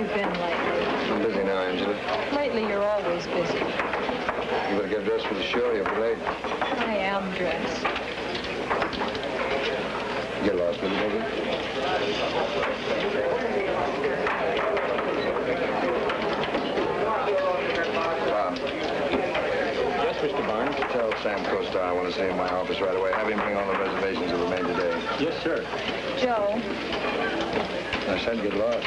you been lately? I'm busy now, Angela. Lately, you're always busy. You better get dressed for the show. You'll be late. I am dressed. Get lost, will you, baby? Yes, Mr. Barnes? Tell Sam Costar I want to see him in my office right away. Have him bring all the reservations that were made today. Yes, sir. Joe. I said get lost.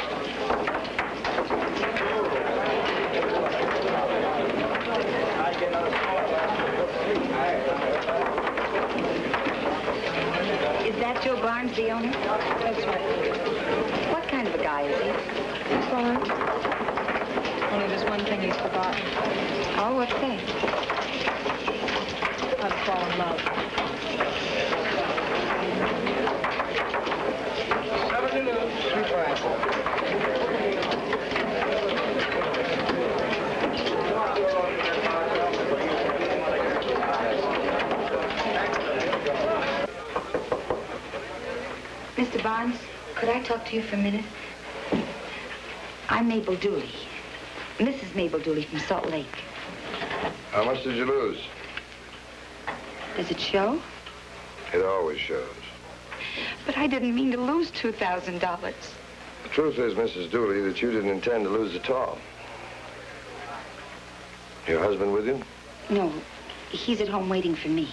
Is that Joe Barnes, the owner? That's right. What kind of a guy is he? Fine. Only there's one thing he's forgotten. Oh, what's that? How to fall in love. Mr. Barnes, could I talk to you for a minute? I'm Mabel Dooley. Mrs. Mabel Dooley from Salt Lake. How much did you lose? Does it show? It always shows. But I didn't mean to lose $2,000. The truth is, Mrs. Dooley, that you didn't intend to lose at all. Your husband with you? No, he's at home waiting for me.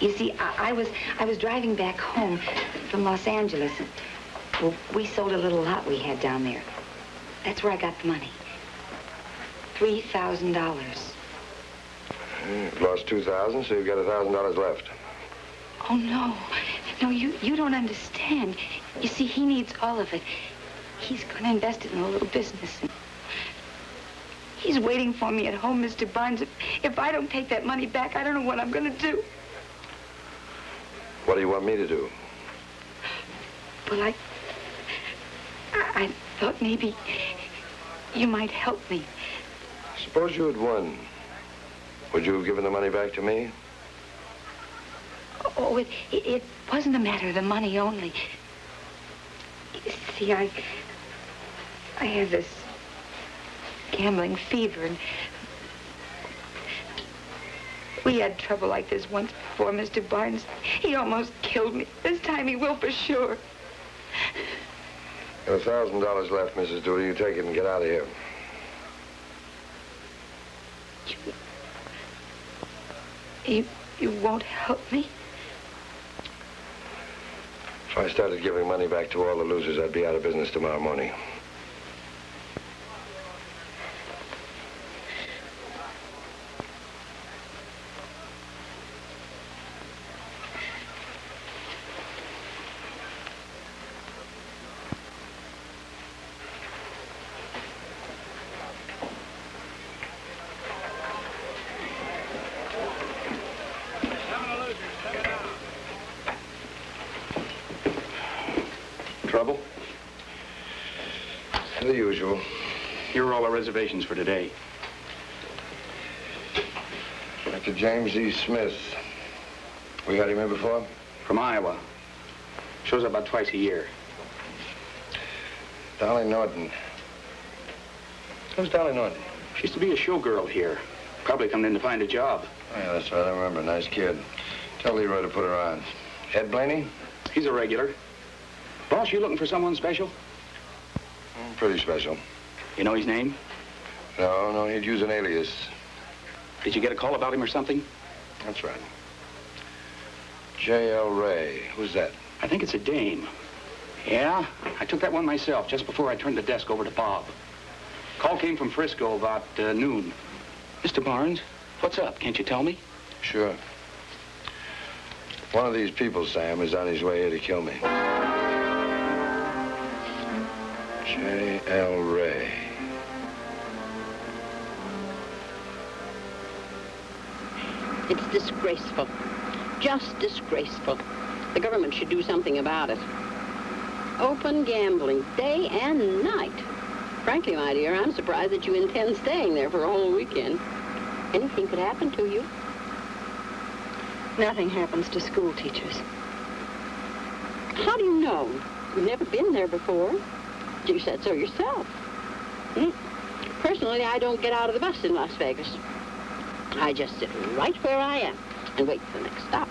You see, I was driving back home from Los Angeles. And, well, we sold a little lot we had down there. That's where I got the money. $3,000. You've lost $2,000, so you've got $1,000 left. Oh, no. No, you don't understand. You see, he needs all of it. He's going to invest it in a little business. He's waiting for me at home, Mr. Barnes. If I don't take that money back, I don't know what I'm going to do. What do you want me to do? Well, I thought maybe you might help me. Suppose you had won. Would you have given the money back to me? Oh, it wasn't a matter of the money only. You see, I have this gambling fever, and we had trouble like this once before, Mr. Barnes. He almost killed me. This time he will for sure. Got $1,000 left, Mrs. Dooley. You take it and get out of here. You won't help me? If I started giving money back to all the losers, I'd be out of business tomorrow morning. Trouble? The usual. Here are all our reservations for today. Dr. James E. Smith. We had him in before? From Iowa. Shows up about twice a year. Dolly Norton. Who's Dolly Norton? She used to be a showgirl here. Probably coming in to find a job. Oh, yeah, that's right. I remember. Nice kid. Tell Leroy to put her on. Ed Blaney? He's a regular. Boss, you looking for someone special? Pretty special. You know his name? No, he'd use an alias. Did you get a call about him or something? That's right. J.L. Ray. Who's that? I think it's a dame. Yeah, I took that one myself just before I turned the desk over to Bob. Call came from Frisco about noon. Mr. Barnes, what's up? Can't you tell me? Sure. One of these people, Sam, is on his way here to kill me. J.L. Ray. It's disgraceful. Just disgraceful. The government should do something about it. Open gambling, day and night. Frankly, my dear, I'm surprised that you intend staying there for a whole weekend. Anything could happen to you. Nothing happens to school teachers. How do you know? You've never been there before. You said so yourself. Personally, I don't get out of the bus in Las Vegas. I just sit right where I am and wait for the next stop.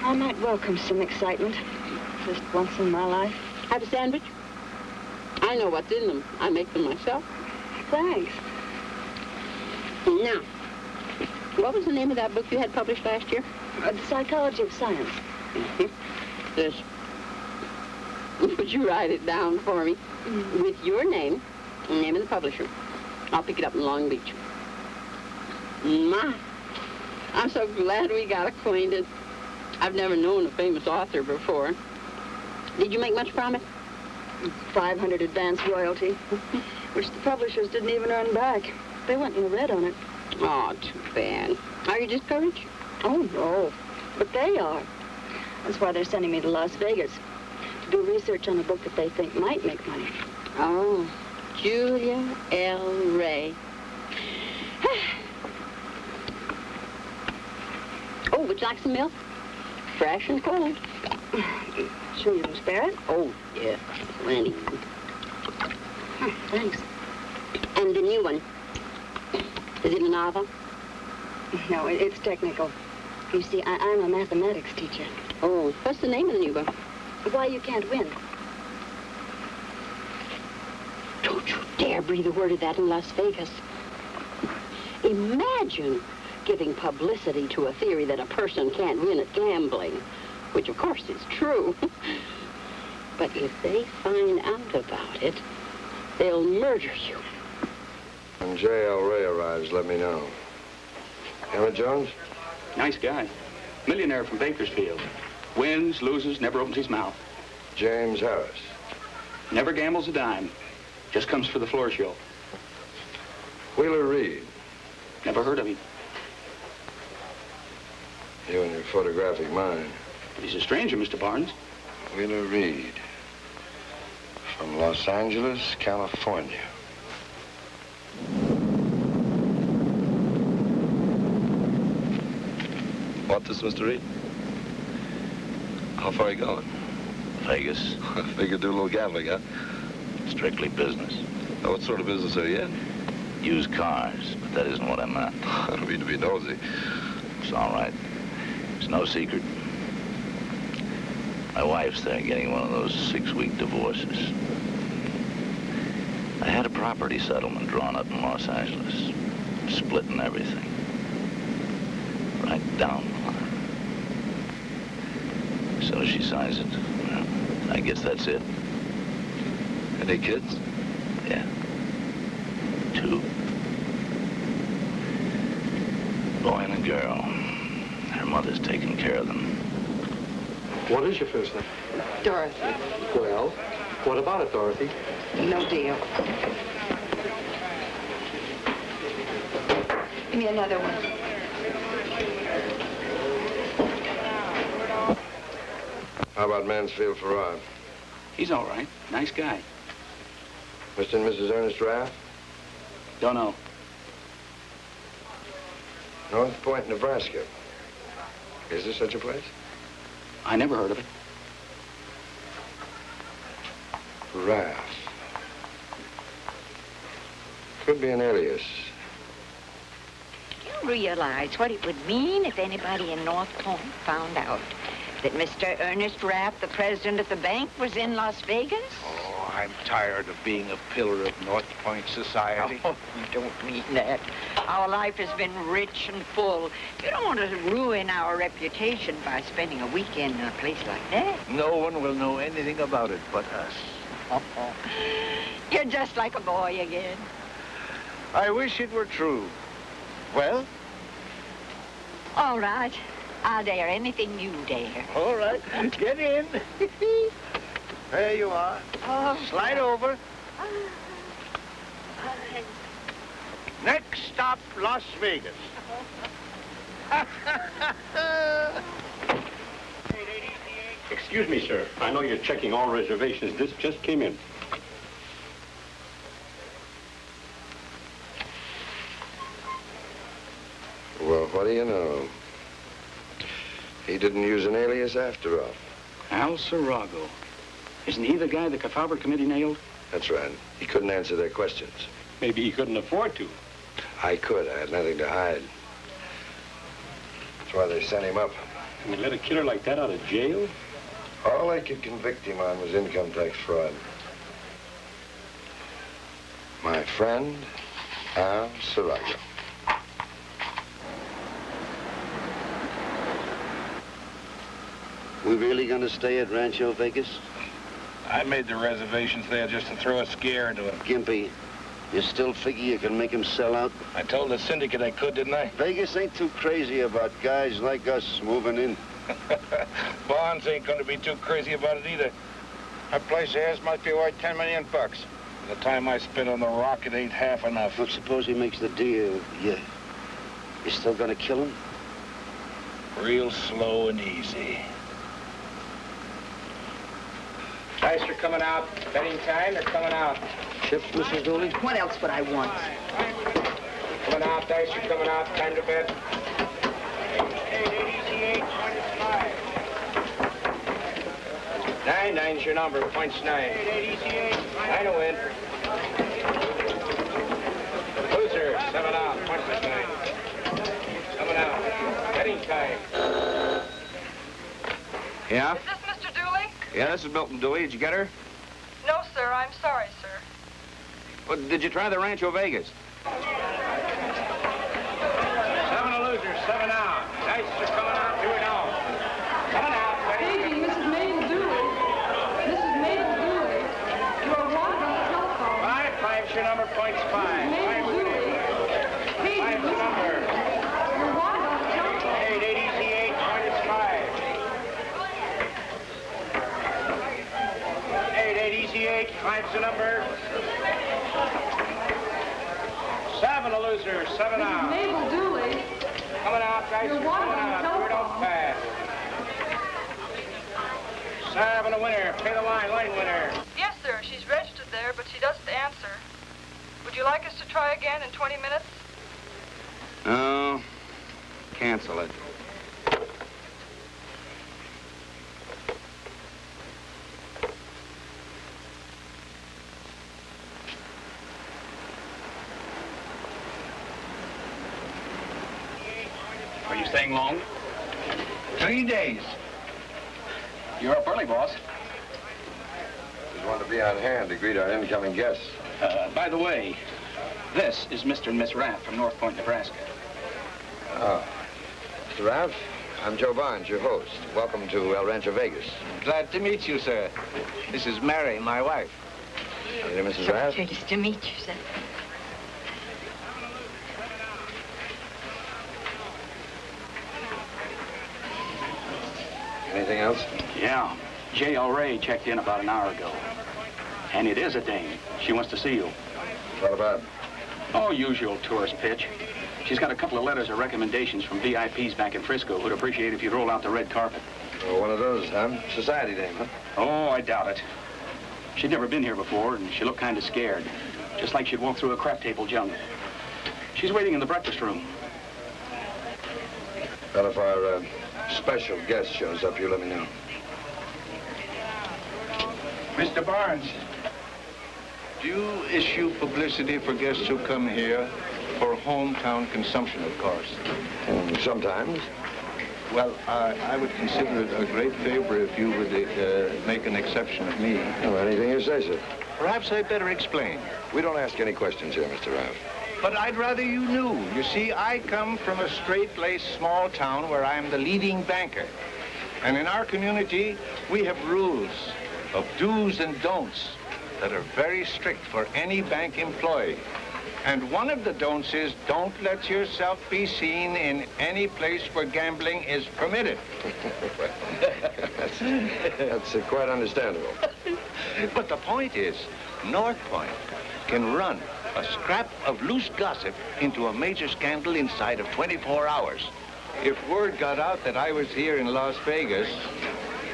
I might welcome some excitement. Just once in my life. Have a sandwich? I know what's in them. I make them myself. Thanks. Now, what was the name of that book you had published last year? The Psychology of Science. This. Would you write it down for me? With your name and the name of the publisher. I'll pick it up in Long Beach. My, I'm so glad we got acquainted. I've never known a famous author before. Did you make much from it? 500 advance royalty, which the publishers didn't even earn back. They went in the red on it. Oh, too bad. Are you discouraged? Oh, no. But they are. That's why they're sending me to Las Vegas to do research on a book that they think might make money. Oh, Julia L. Ray. Oh, would you like some milk? Fresh and cold. Sure you can spare it? Oh, yeah, plenty. Thanks. And the new one. Is it a novel? No, it's technical. You see, I'm a mathematics teacher. Oh, what's the name of the new book? Why You Can't Win. Don't you dare breathe a word of that in Las Vegas. Imagine giving publicity to a theory that a person can't win at gambling, which of course is true. But if they find out about it, they'll murder you. When J.L. Ray arrives, let me know. Emmett Jones? Nice guy. Millionaire from Bakersfield. Wins, loses, never opens his mouth. James Harris. Never gambles a dime. Just comes for the floor show. Wheeler Reid. Never heard of him. You and your photographic mind. He's a stranger, Mr. Barnes. Wheeler Reid. From Los Angeles, California. Want this, Mr. Reid? How far are you going? Vegas. I figured do a little gambling, huh? Strictly business. Now, what sort of business are you in? Used cars, but that isn't what I meant. I don't mean to be nosy. It's all right. It's no secret. My wife's there getting one of those 6-week divorces. I had a property settlement drawn up in Los Angeles, splitting everything. Right down the line. As soon as she signs it, well, I guess that's it. Any kids? Yeah. 2. Boy and a girl. Her mother's taking care of them. What is your first name? Dorothy. Well, what about it, Dorothy? No deal. Give me another one. How about Mansfield Farrar? He's all right. Nice guy. Mr. and Mrs. Ernest Raff? Don't know. North Point, Nebraska. Is there such a place? I never heard of it. Raff. Could be an alias. Do you realize what it would mean if anybody in North Point found out that Mr. Ernest Raff, the president of the bank, was in Las Vegas? Oh, I'm tired of being a pillar of North Point society. Oh, you don't mean that. Our life has been rich and full. You don't want to ruin our reputation by spending a weekend in a place like that. No one will know anything about it but us. Oh, you're just like a boy again. I wish it were true. Well? All right. I'll dare anything you dare. All right. Get in. There you are. Oh. Slide over. Next stop, Las Vegas. Excuse me, sir. I know you're checking all reservations. This just came in. Well, what do you know? He didn't use an alias after all. Al Sirago. Isn't he the guy the Kefauver committee nailed? That's right. He couldn't answer their questions. Maybe he couldn't afford to. I could. I had nothing to hide. That's why they sent him up. And they let a killer like that out of jail? All I could convict him on was income tax fraud. My friend, Sirago. We really gonna stay at Rancho, Vegas? I made the reservations there just to throw a scare into him. Gimpy, you still figure you can make him sell out? I told the syndicate I could, didn't I? Vegas ain't too crazy about guys like us moving in. Bonds ain't gonna be too crazy about it either. That place of his might be worth $10 million. The time I spent on the rock, it ain't half enough. But suppose he makes the deal, you still gonna kill him? Real slow and easy. Dice are coming out. Betting time, they're coming out. Chips, Mrs. Dooley? What else would I want? Coming out, dice are coming out. Time to bet. 9, 9's your number. Points 9. 9 to win. Loser, 7 out. Points 9. Coming out. Betting time. Yeah? Is this Mr. Dooley? Yeah, this is Milton. Dooley. Did you get her? No, sir. I'm sorry, sir. Well, did you try the Rancho Vegas? 7 a loser, 7 out. Dice are coming out. 2 and 0. Coming out. Paging Mrs. Mabel Dooley. Mrs. Mabel Dooley. You are wanted on the telephone. 5's your number. Points 5. Mabel Dooley. Paging 5's your Mrs. number. You're wanted on the telephone. 8, easy 8. Point is 5. 8, easy 8. 5's the number. 7 a loser, 7 out. Mrs. Mabel Dooley. Coming out, guys. You're wanted on the Don't telephone. pass. 7 a winner. Pay the line winner. Yes, sir. She's registered there, but she doesn't answer. Would you like us to try again in 20 minutes? No. Cancel it. Are you staying long? 3 days. You're up early, boss. Just want to be on hand to greet our incoming guests. By the way, this is Mr. and Miss Raff from North Point, Nebraska. Oh. Mr. Raff, I'm Joe Barnes, your host. Welcome to El Rancho Vegas. Glad to meet you, sir. This is Mary, my wife. How are you, Mrs. Raff? Pleased to meet you, sir. Anything else? Yeah. J.L. Ray checked in about an hour ago. And it is a dame. She wants to see you. What about? Oh, usual tourist pitch. She's got a couple of letters of recommendations from VIPs back in Frisco who'd appreciate if you'd roll out the red carpet. Oh, one of those, huh? Society dame, huh? Oh, I doubt it. She'd never been here before, and she looked kind of scared. Just like she'd walked through a crap table jungle. She's waiting in the breakfast room. Well, if our special guest shows up, you let me know. Mr. Barnes, do you issue publicity for guests who come here for hometown consumption, of course? Sometimes. Well, I would consider it a great favor if you would make an exception of me. Oh, anything you say, sir. Perhaps I'd better explain. We don't ask any questions here, Mr. Raff. But I'd rather you knew. You see, I come from a straight-laced small town where I am the leading banker. And in our community, we have rules of do's and don'ts that are very strict for any bank employee. And one of the don'ts is don't let yourself be seen in any place where gambling is permitted. That's quite understandable. But the point is, North Point can run a scrap of loose gossip into a major scandal inside of 24 hours. If word got out that I was here in Las Vegas,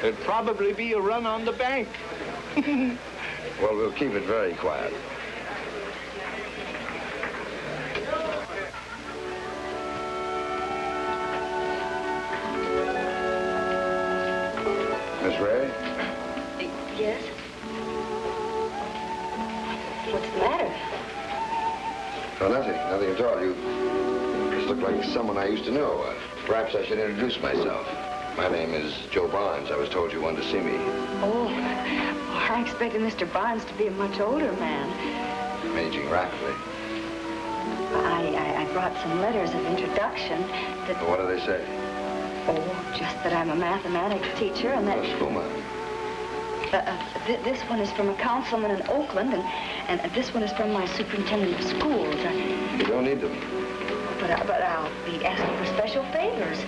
there'd probably be a run on the bank. Well, we'll keep it very quiet. Miss Ray? Yes? What's the matter? Oh, nothing at all. You just look like someone I used to know. Perhaps I should introduce myself. My name is Joe Barnes. I was told you wanted to see me. Oh, I expected Mr. Barnes to be a much older man. I'm aging rapidly. I brought some letters of introduction that... Well, what do they say? Oh, just that I'm a mathematics teacher and that... A schoolman. This one is from a councilman in Oakland, and this one is from my superintendent of schools. You don't need them. But I'll be asking for special favors.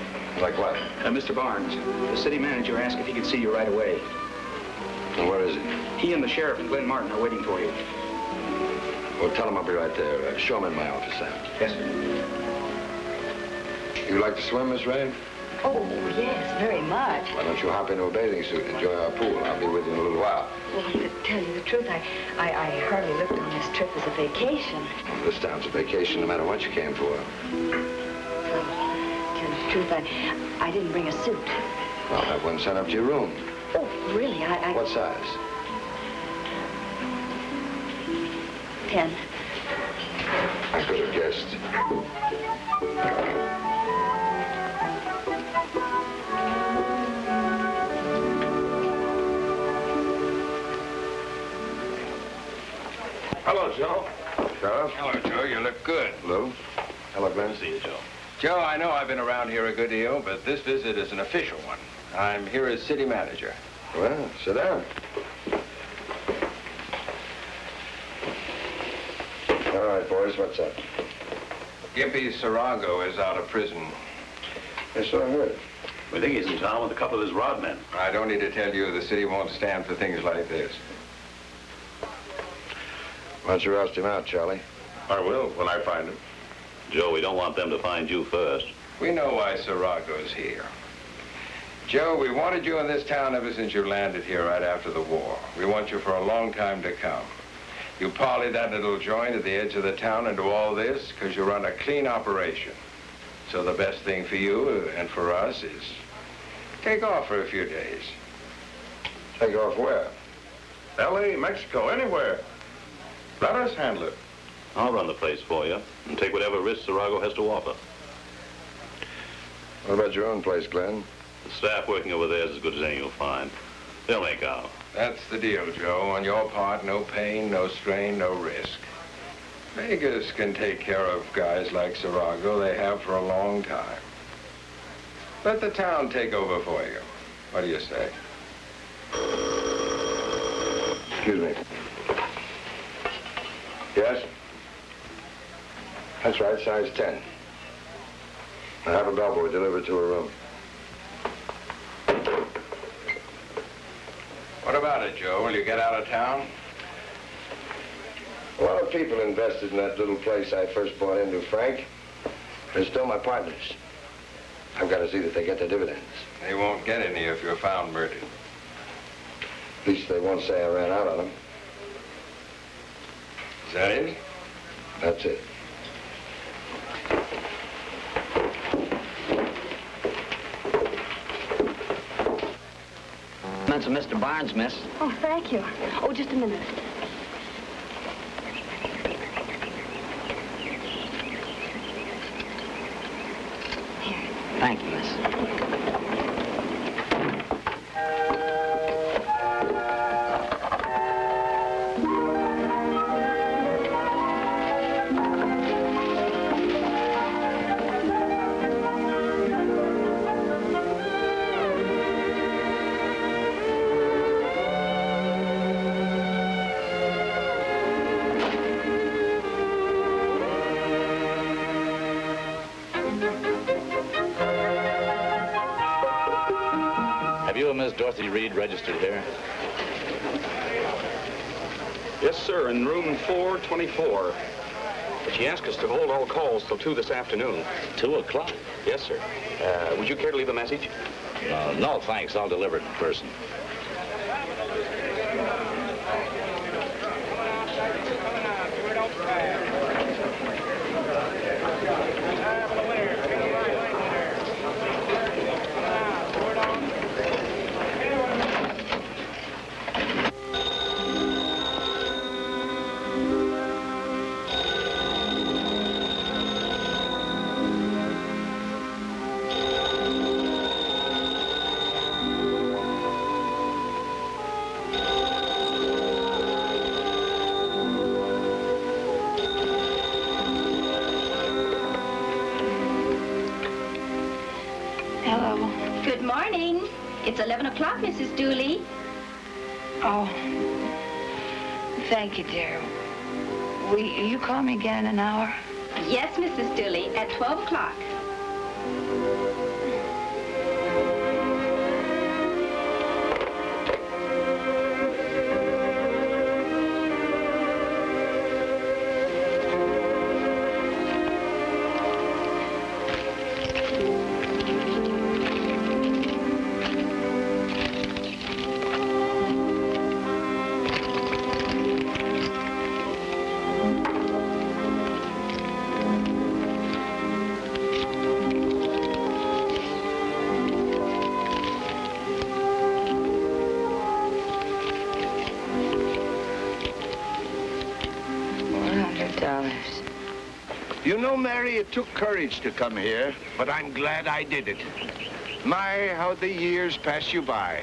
Like what? Mr. Barnes, the city manager asked if he could see you right away. And where is he? He and the sheriff and Glenn Martin are waiting for you. Well, tell him I'll be right there. Show him in my office, Sam. Yes, sir. You like to swim, Miss Reid? Oh, yes, very much. Why don't you hop into a bathing suit and enjoy our pool? I'll be with you in a little while. Well, to tell you the truth, I hardly looked on this trip as a vacation. This town's a vacation no matter what you came for. Well, to tell you the truth, I didn't bring a suit. I'll have one sent up to your room. Oh, really? What size? 10. I could have guessed. Hello, Joe. Sheriff? Hello, Joe. You look good. Lou? Hello, Glenn. See you, Joe. Joe, I know I've been around here a good deal, but this visit is an official one. I'm here as city manager. Well, sit down. All right, boys, what's up? Gimpy Sirago is out of prison. Yes, so I heard. We think he's in town with a couple of his rod men. I don't need to tell you the city won't stand for things like this. Why don't you roust him out, Charlie? I will, when I find him. Joe, we don't want them to find you first. We know why Sirago's here. Joe, we wanted you in this town ever since you landed here right after the war. We want you for a long time to come. You parley that little joint at the edge of the town into all this because you run a clean operation. So the best thing for you and for us is take off for a few days. Take off where? L.A., Mexico, anywhere. Let us handle it. I'll run the place for you and take whatever risk Sirago has to offer. What about your own place, Glenn? The staff working over there is as good as any you'll find. They'll make out. That's the deal, Joe. On your part, no pain, no strain, no risk. Vegas can take care of guys like Sirago. They have for a long time. Let the town take over for you. What do you say? Excuse me. Yes? That's right, size 10. I have a bellboy delivered to her room. What about it, Joe? Will you get out of town? A lot of people invested in that little place I first bought into, Frank. They're still my partners. I've got to see that they get their dividends. They won't get any if you're found murdered. At least they won't say I ran out on them. Is that it? That's it. That's Mr. Barnes, miss. Oh, thank you. Oh, just a minute. Here. Thank you, miss. Miss Dorothy Reid registered here? Yes, sir, in room 424. But she asked us to hold all calls till 2 this afternoon. 2 o'clock? Yes, sir. Would you care to leave a message? No, thanks. I'll deliver it in person. It's 11 o'clock, Mrs. Dooley. Oh, thank you, dear. Will you call me again in an hour? Yes, Mrs. Dooley, at 12 o'clock. You know, Mary, it took courage to come here, but I'm glad I did it. My, how the years pass you by.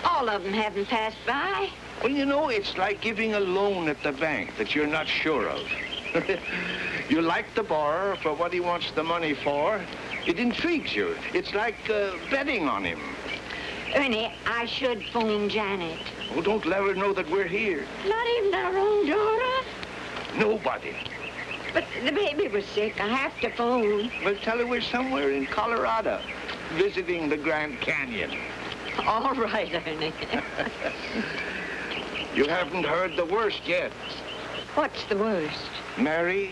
All of them haven't passed by. Well, you know, it's like giving a loan at the bank that you're not sure of. You like the borrower for what he wants the money for. It intrigues you. It's like betting on him. Ernie, I should phone Janet. Oh, don't let her know that we're here. Not even our own daughter? Nobody. But the baby was sick. I have to phone. Well, tell her we're somewhere in Colorado, visiting the Grand Canyon. All right, Ernie. You haven't heard the worst yet. What's the worst? Mary,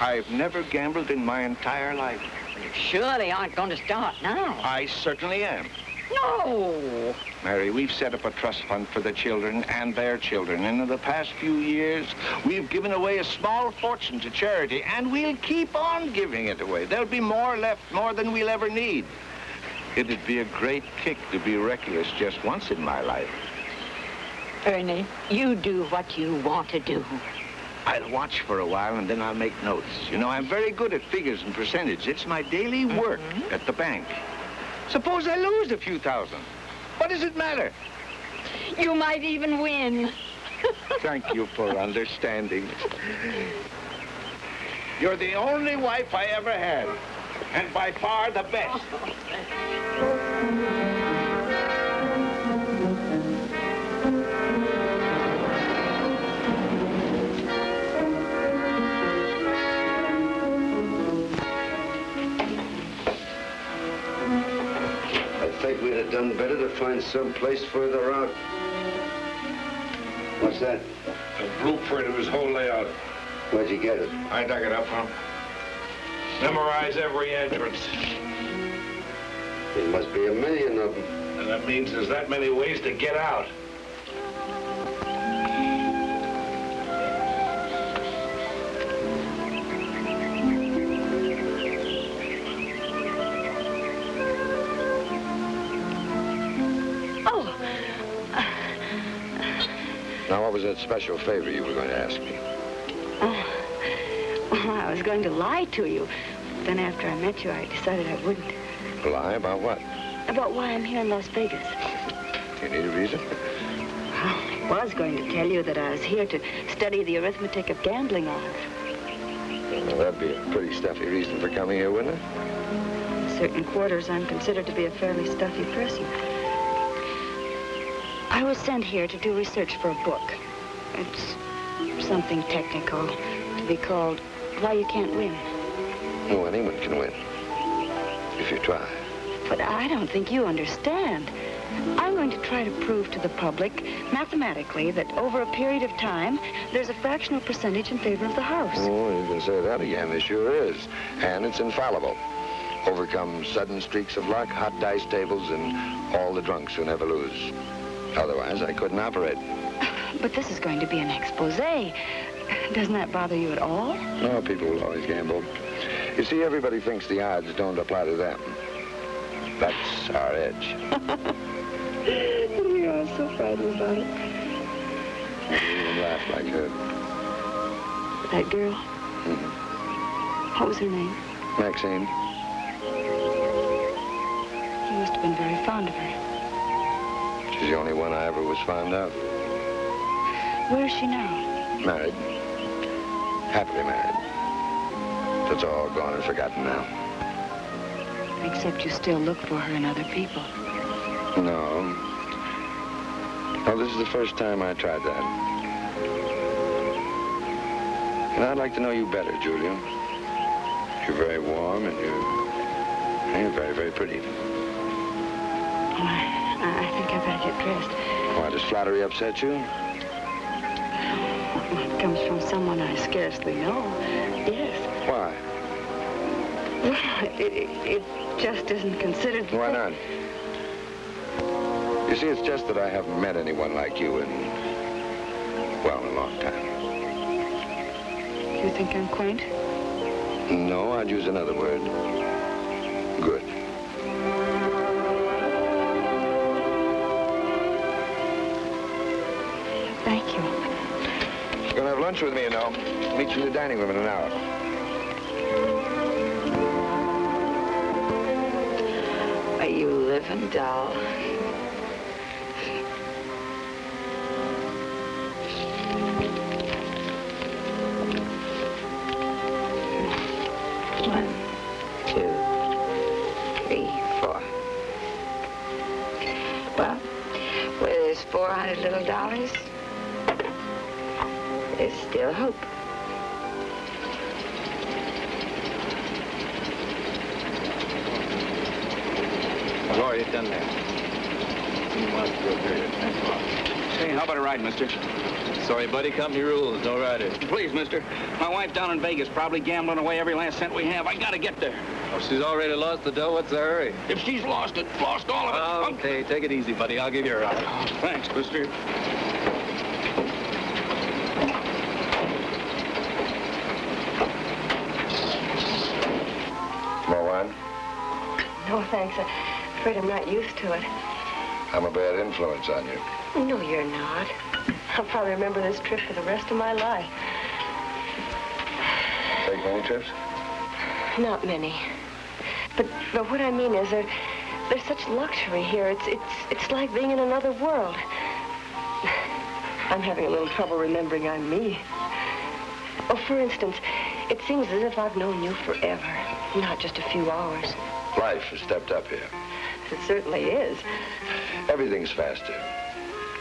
I've never gambled in my entire life. You surely aren't going to start now. I certainly am. No. Mary, we've set up a trust fund for the children and their children. And in the past few years, we've given away a small fortune to charity, and we'll keep on giving it away. There'll be more left, more than we'll ever need. It'd be a great kick to be reckless just once in my life. Ernie, you do what you want to do. I'll watch for a while, and then I'll make notes. You know, I'm very good at figures and percentage. It's my daily work at the bank. Suppose I lose a few thousand. What does it matter? You might even win. Thank you for understanding. You're the only wife I ever had, and by far the best. I think we'd have done better to find some place further out. What's that? A blueprint of his whole layout. Where'd you get it? I dug it up, huh? Memorize every entrance. There must be a million of them. And that means there's that many ways to get out. Now, what was that special favor you were going to ask me? Well, I was going to lie to you. Then after I met you, I decided I wouldn't. Lie about what? About why I'm here in Las Vegas. Do you need a reason? I was going to tell you that I was here to study the arithmetic of gambling odds. Well, that'd be a pretty stuffy reason for coming here, wouldn't it? In certain quarters, I'm considered to be a fairly stuffy person. I was sent here to do research for a book. It's something technical, to be called Why You Can't Win. Oh, anyone can win, if you try. But I don't think you understand. I'm going to try to prove to the public, mathematically, that over a period of time, there's a fractional percentage in favor of the house. Oh, you can say that again. There sure is. And it's infallible. Overcome sudden streaks of luck, hot dice tables, and all the drunks who never lose. Otherwise, I couldn't operate. But this is going to be an expose. Doesn't that bother you at all? No, people will always gamble. You see, everybody thinks the odds don't apply to them. That's our edge. Yeah, I'm so frightened about it. I didn't even laugh like her. That girl? What was her name? Maxine. You must have been very fond of her. She's the only one I ever was fond of. Where is she now? Married. Happily married. That's all gone and forgotten now. Except you still look for her in other people. No. No, this is the first time I tried that. And I'd like to know you better, Julia. You're very warm and you're very, very pretty. I think I better get dressed. Why, does flattery upset you? It comes from someone I scarcely know. Yes. Why? Well, it just isn't considered... Why not? You see, it's just that I haven't met anyone like you in, well, a long time. You think I'm quaint? No, I'd use another word. Good. Thank you. You're gonna have lunch with me, you know. Meet you in the dining room in an hour. Are you living, doll? One, two, three, four. Well, where there's 400 little dollars, there's still hope. Rory, it's done there. Say, how about a ride, mister? Sorry, buddy. Company rules. No rider. Please, mister. My wife down in Vegas probably gambling away every last cent we have. I gotta get there. Oh, she's already lost the dough. What's the hurry? If she's lost it, lost all of it. Okay, take it easy, buddy. I'll give you a ride. Oh, thanks, mister. More wine? No, thanks. I'm afraid I'm not used to it. I'm a bad influence on you. No, you're not. I'll probably remember this trip for the rest of my life. Take many trips? Not many. But what I mean is there's such luxury here. It's like being in another world. I'm having a little trouble remembering I'm me. Oh, for instance, it seems as if I've known you forever, not just a few hours. Life has stepped up here. It certainly is. Everything's faster.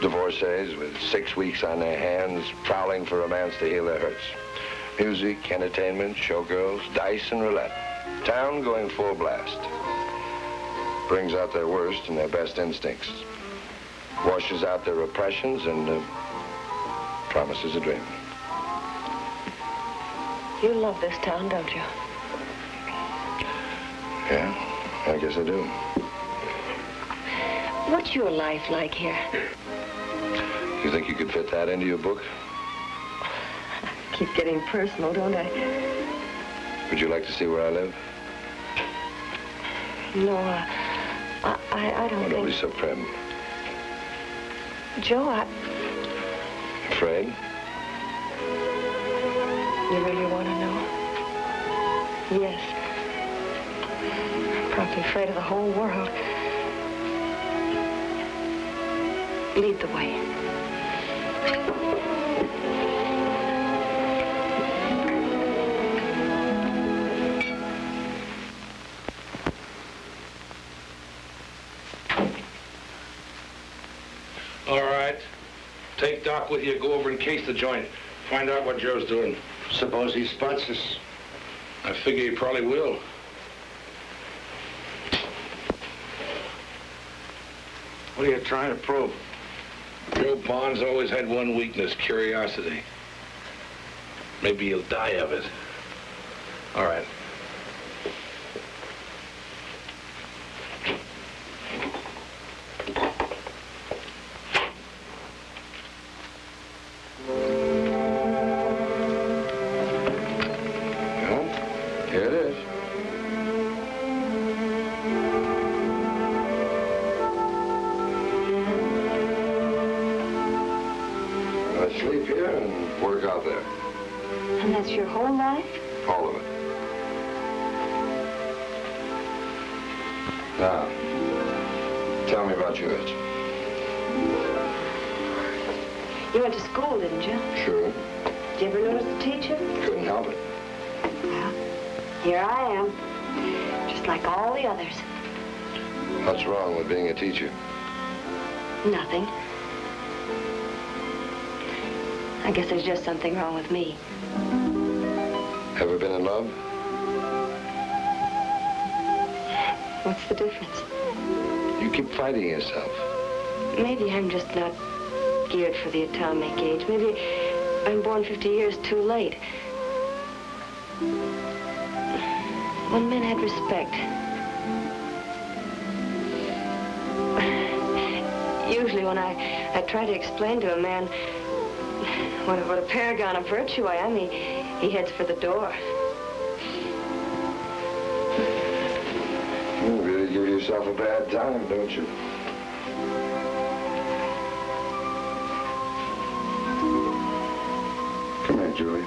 Divorcees with 6 weeks on their hands, prowling for romance to heal their hurts. Music, entertainment, showgirls, dice, and roulette. Town going full blast. Brings out their worst and their best instincts. Washes out their repressions and promises a dream. You love this town, don't you? Yeah, I guess I do. What's your life like here? You think you could fit that into your book? I keep getting personal, don't I? Would you like to see where I live? No, I don't Don't be think... so prim. Joe, Afraid? You really want to know? Yes. I'm probably afraid of the whole world. Lead the way. All right. Take Doc with you. Go over and case the joint. Find out what Joe's doing. Suppose he spots us. I figure he probably will. What are you trying to prove? Joe Bond's always had one weakness, curiosity. Maybe he'll die of it. All right. Well, here it is. I sleep here and work out there. And that's your whole life? All of it. Now, tell me about yours. You went to school, didn't you? Sure. Did you ever notice the teacher? Couldn't help it. Well, here I am. Just like all the others. What's wrong with being a teacher? Nothing. I guess there's just something wrong with me. Ever been in love? What's the difference? You keep fighting yourself. Maybe I'm just not geared for the atomic age. Maybe I'm born 50 years too late. When men had respect. Usually when I try to explain to a man what a paragon of virtue I am, he heads for the door. You really give yourself a bad time, don't you? Come here, Julie.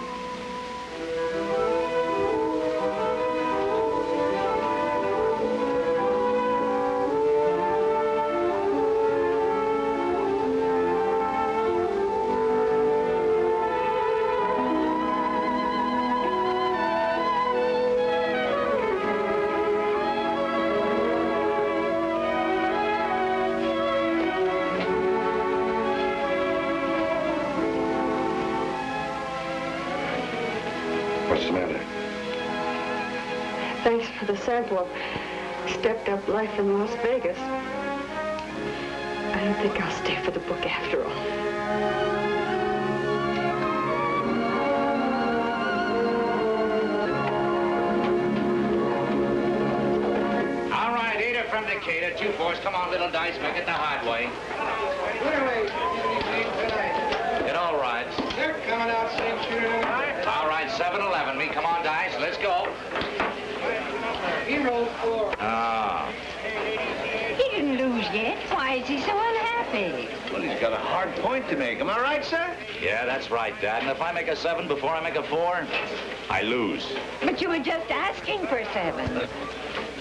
Thanks for the sample of stepped-up life in Las Vegas. I don't think I'll stay for the book after all. All right, Ada from Decatur, 2-4. Come on, little dice, make it the hard way. Get all right. They're coming out same shooter tonight. All right, 7-11. Me, come on, dice, let's go. He rolled 4. Ah. He didn't lose yet. Why is he so unhappy? Well, he's got a hard point to make. Am I right, sir? Yeah, that's right, Dad. And if I make a 7 before I make a 4, I lose. But you were just asking for 7.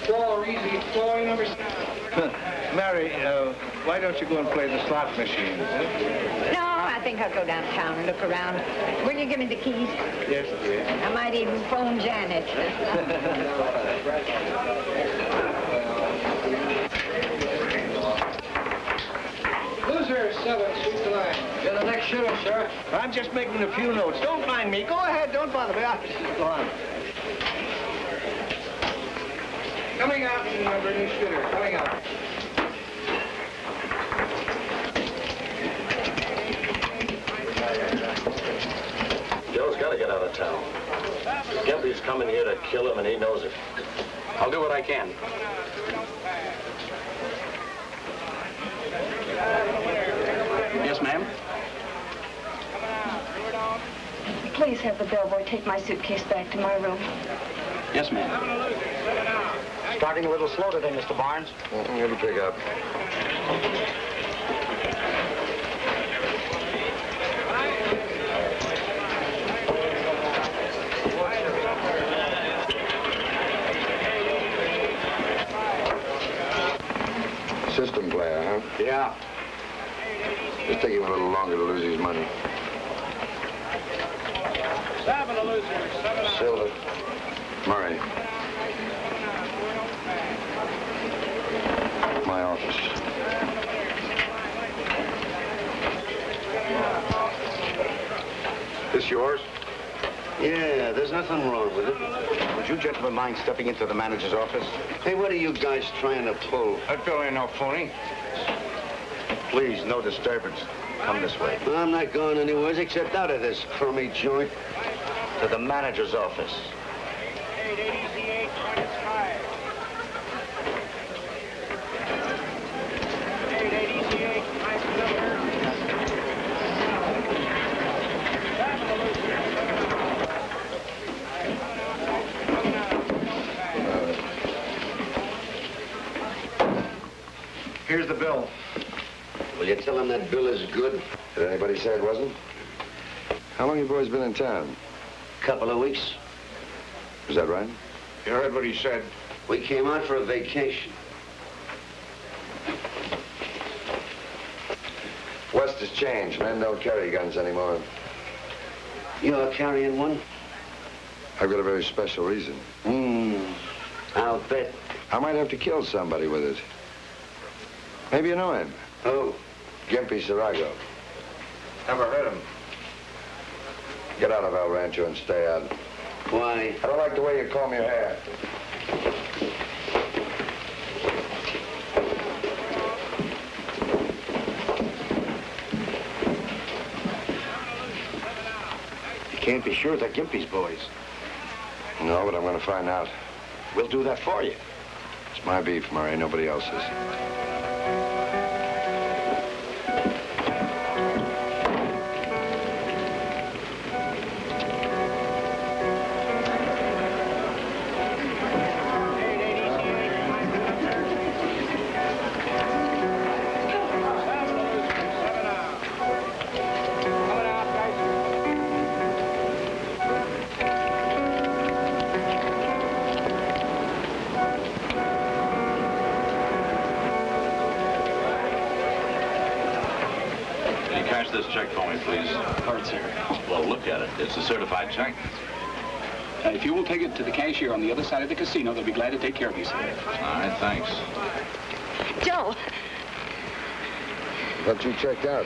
4, easy. 4, number 7. Mary, why don't you go and play the slot machines? No, I think I'll go downtown and look around. Will you give me the keys? Yes, dear. I might even phone Janet. Loser, 7, shoot the line. You're the next shooter, sir. I'm just making a few notes. Don't mind me. Go ahead. Don't bother me. Go on. Coming out, number new shooter. Coming out. Joe's got to get out of town. Gimpy's coming here to kill him, and he knows it. I'll do what I can. Yes, ma'am? Please have the bellboy take my suitcase back to my room. Yes, ma'am. Starting a little slow today, Mr. Barnes. It'll pick up. System player, huh? Yeah. Just take him a little longer to lose his money. 7 to loser. 7 Silver. Murray. My office. This yours? Yeah, there's nothing wrong with it. Would you gentlemen mind stepping into the manager's office? Hey, what are you guys trying to pull? That bill ain't no phony. Please, no disturbance. Come this way. I'm not going anywhere except out of this crummy joint. To the manager's office. Here's the bill. Will you tell him that bill is good? Did anybody say it wasn't? How long you boys been in town? Couple of weeks. Is that right? You heard what he said. We came out for a vacation. West has changed. Men don't carry guns anymore. You're carrying one? I've got a very special reason. I'll bet. I might have to kill somebody with it. Maybe you know him. Oh, Gimpy, Sirago. Never heard him. Get out of El Rancho and stay out. Why? I don't like the way you comb your hair. You can't be sure they're Gimpy's boys. No, but I'm going to find out. We'll do that for you. It's my beef, Murray. Nobody else's. This check for me, please. All right, sir. Well, look at it. It's a certified check. If you will take it to the cashier on the other side of the casino, they'll be glad to take care of you, sir. All right, thanks. Joe, I thought you checked out.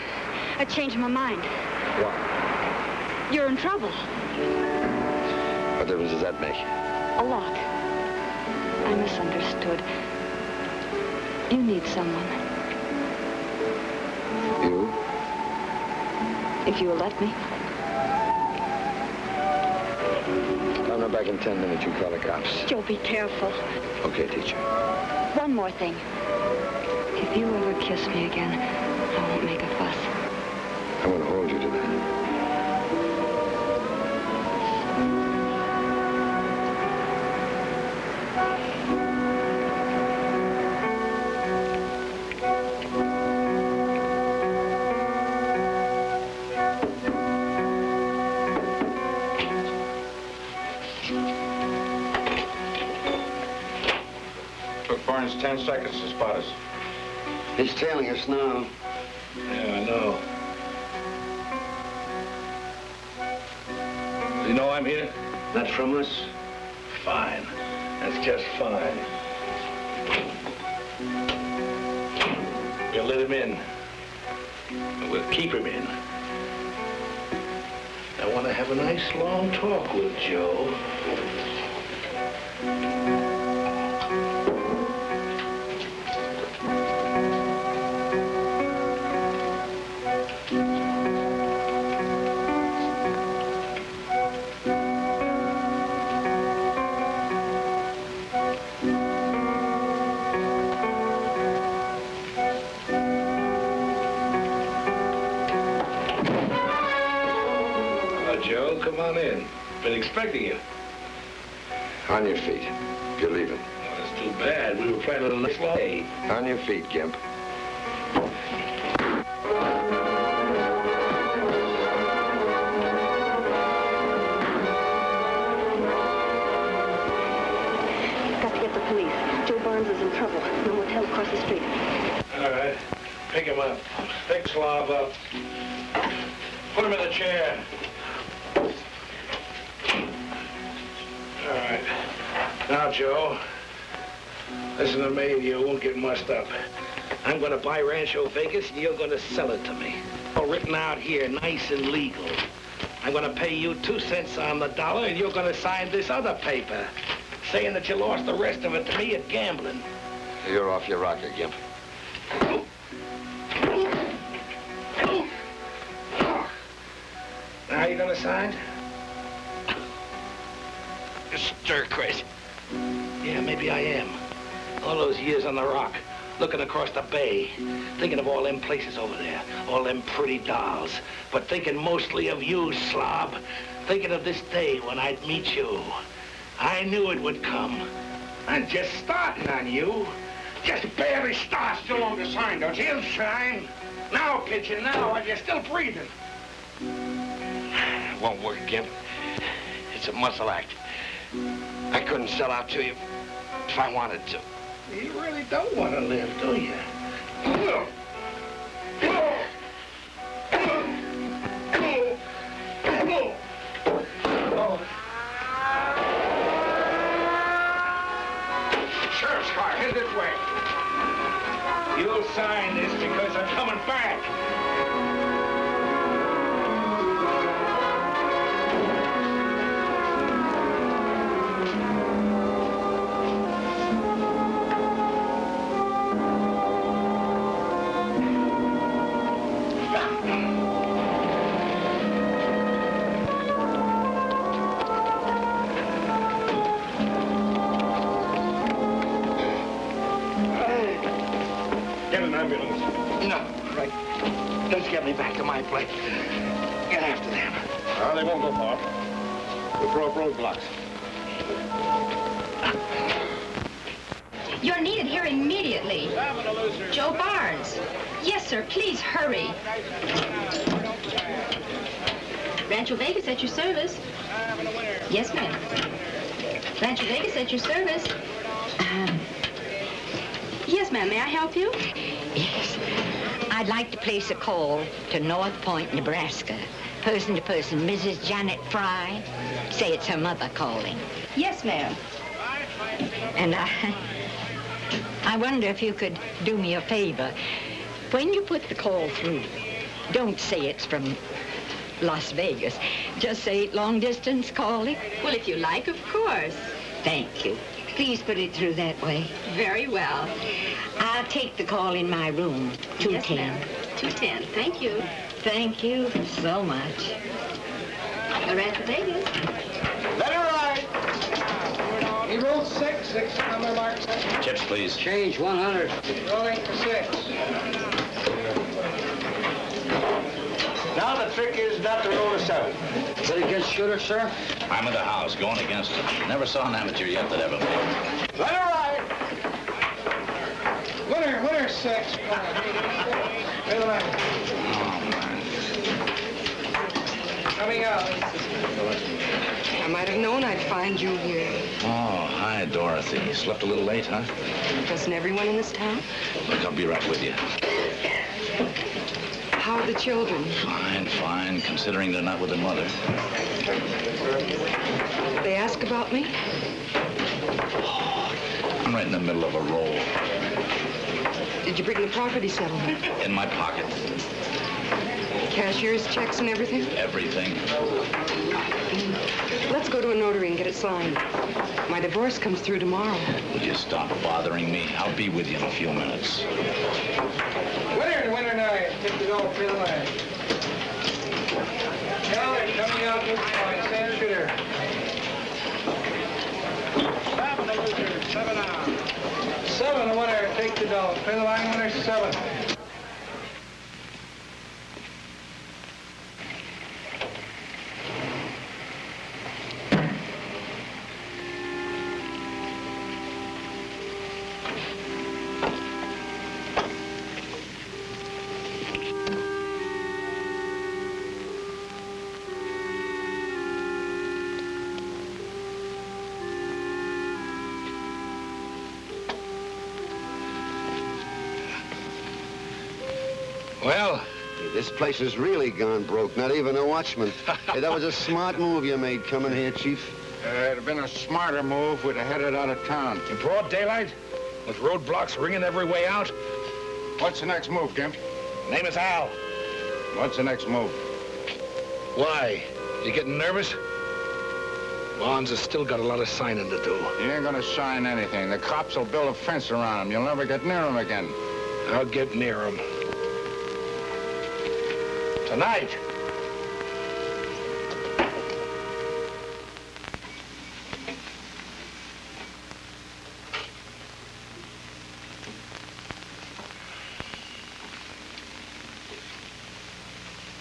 I changed my mind. Why? You're in trouble. What difference does that make? A lot. I misunderstood. You need someone. You? If you will let me. I'm not back in 10 minutes. You call the cops. Joe, be careful. Okay, teacher. One more thing. If you ever kiss me again, I won't make a fuss. I'm going to hold you to that. Took Barnes 10 seconds to spot us. He's tailing us now. Yeah, I know. Does he know I'm here? Not from us. Fine. That's just fine. We'll let him in. We'll keep him in. I want to have a nice long talk with Joe. Joe, come on in. Been expecting you. On your feet. You're leaving. Oh, that's too bad. We were planning a nice long day. On your feet, Gimp. Got to get the police. Joe Barnes is in trouble. No motel across the street. All right. Pick him up. Pick Slob up. Put him in the chair. All right. Now, Joe, listen to me, you won't get mussed up. I'm going to buy Rancho Vegas, and you're going to sell it to me. All written out here, nice and legal. I'm going to pay you 2 cents on the dollar, and you're going to sign this other paper, saying that you lost the rest of it to me at gambling. You're off your rocker, Gimp. Now you going to sign? Stir crazy. Yeah, maybe I am. All those years on the rock, looking across the bay, thinking of all them places over there, all them pretty dolls, but thinking mostly of you, Slob. Thinking of this day when I'd meet you. I knew it would come. I'm just starting on you. Just barely starting. Still on the sign, don't you? He'll shine. Now, pigeon, now, while you're still breathing. It won't work, Gimp. It's a muscle act. I couldn't sell out to you if I wanted to. You really don't want to live, do you? Sheriff's car, head this way. You'll sign this because I'm coming back. Let's get me back to my place. Get after them. Well, they won't go far. We'll throw up roadblocks. You're needed here immediately. Joe Barnes. Yes, sir. Please hurry. Rancho Vegas at your service. Yes, ma'am. Rancho Vegas at your service. Yes, ma'am. May I help you? Yes. I'd like to place a call to North Point, Nebraska. Person to person, Mrs. Janet Fry. Say it's her mother calling. Yes, ma'am. And I wonder if you could do me a favor. When you put the call through, don't say it's from Las Vegas. Just say long distance calling. Well, if you like, of course. Thank you. Please put it through that way. Very well. I'll take the call in my room. 210. Yes, ma'am. 210. Thank you. Thank you so much. Rancho Vegas. Let her ride. He rolled 6 number mark 6. Chips, please. Change 100. Rolling for 6. Now the trick is not to roll a 7. Is that against shooter, sir? I'm in the house, going against it. Never saw an amateur yet that ever made. Let her ride. Winner 6. Pay the line. Coming out. I might have known I'd find you here. Oh, hi, Dorothy. Slept a little late, huh? Doesn't everyone in this town? Look, I'll be right with you. How are the children? Fine, considering they're not with their mother. They ask about me? Oh, I'm right in the middle of a roll. Did you bring the property settlement? In my pocket. Cashier's checks and everything? Everything. Let's go to a notary and get it signed. My divorce comes through tomorrow. Would you stop bothering me? I'll be with you in a few minutes. Winner night. Take the goal, pay the line. Now they're coming out this point. Stand shooter. 7 a loser, 7 out. 7 a winner. Take the goal. Pay the line, winner 7. Well, this place has really gone broke. Not even a watchman. Hey, that was a smart move you made coming here, Chief. It'd have been a smarter move. We'd have headed out of town. In broad daylight? With roadblocks ringing every way out? What's the next move, Gimp? Name is Al. What's the next move? Why? You getting nervous? Barnes has still got a lot of signing to do. You ain't gonna sign anything. The cops will build a fence around him. You'll never get near him again. I'll get near him. Tonight.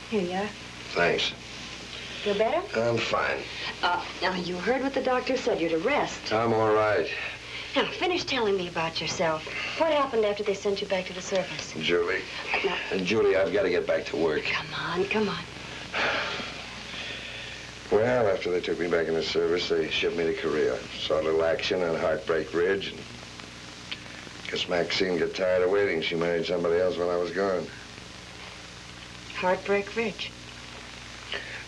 Here you are. Thanks. Feel better? I'm fine. Now, you heard what the doctor said. You're to rest. I'm all right. Now, finish telling me about yourself. What happened after they sent you back to the service? Julie. Julie, I've got to get back to work. Come on. Well, after they took me back in the service, they shipped me to Korea. Saw a little action on Heartbreak Ridge. And guess Maxine got tired of waiting. She married somebody else while I was gone. Heartbreak Ridge.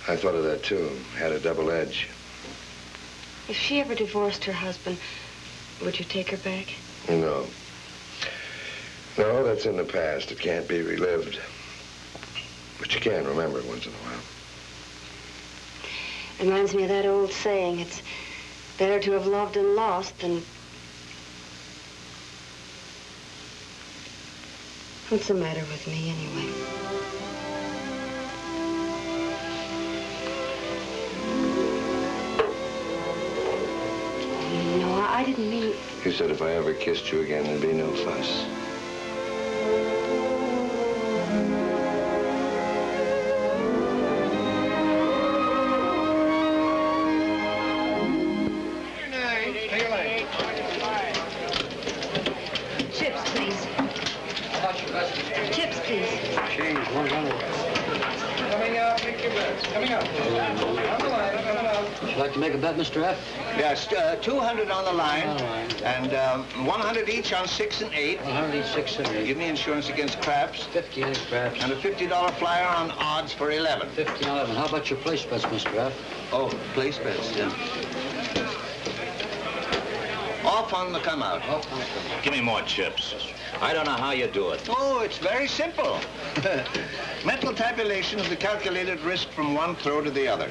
I thought of that, too. Had a double edge. If she ever divorced her husband, would you take her back? No. No, that's in the past. It can't be relived. But you can remember it once in a while. Reminds me of that old saying, it's better to have loved and lost than... What's the matter with me, anyway? No, I didn't mean... You said if I ever kissed you again, there'd be no fuss. Change, 100. Coming out, make your bets. Coming out. On the line, coming out. Would you like to make a bet, Mr. F? Yes, 200 on the line, and 100 each on 6 and 8. 100 each, 6 and 8. Give me insurance against craps. 50 against craps. And a $50 flyer on odds for 11. 50 and 11. How about your place bets, Mr. F? Oh, place bets, yeah. Off on the come out. Off on the come out. Give me more chips. I don't know how you do it. Oh, it's very simple. Mental tabulation of the calculated risk from one throw to the other,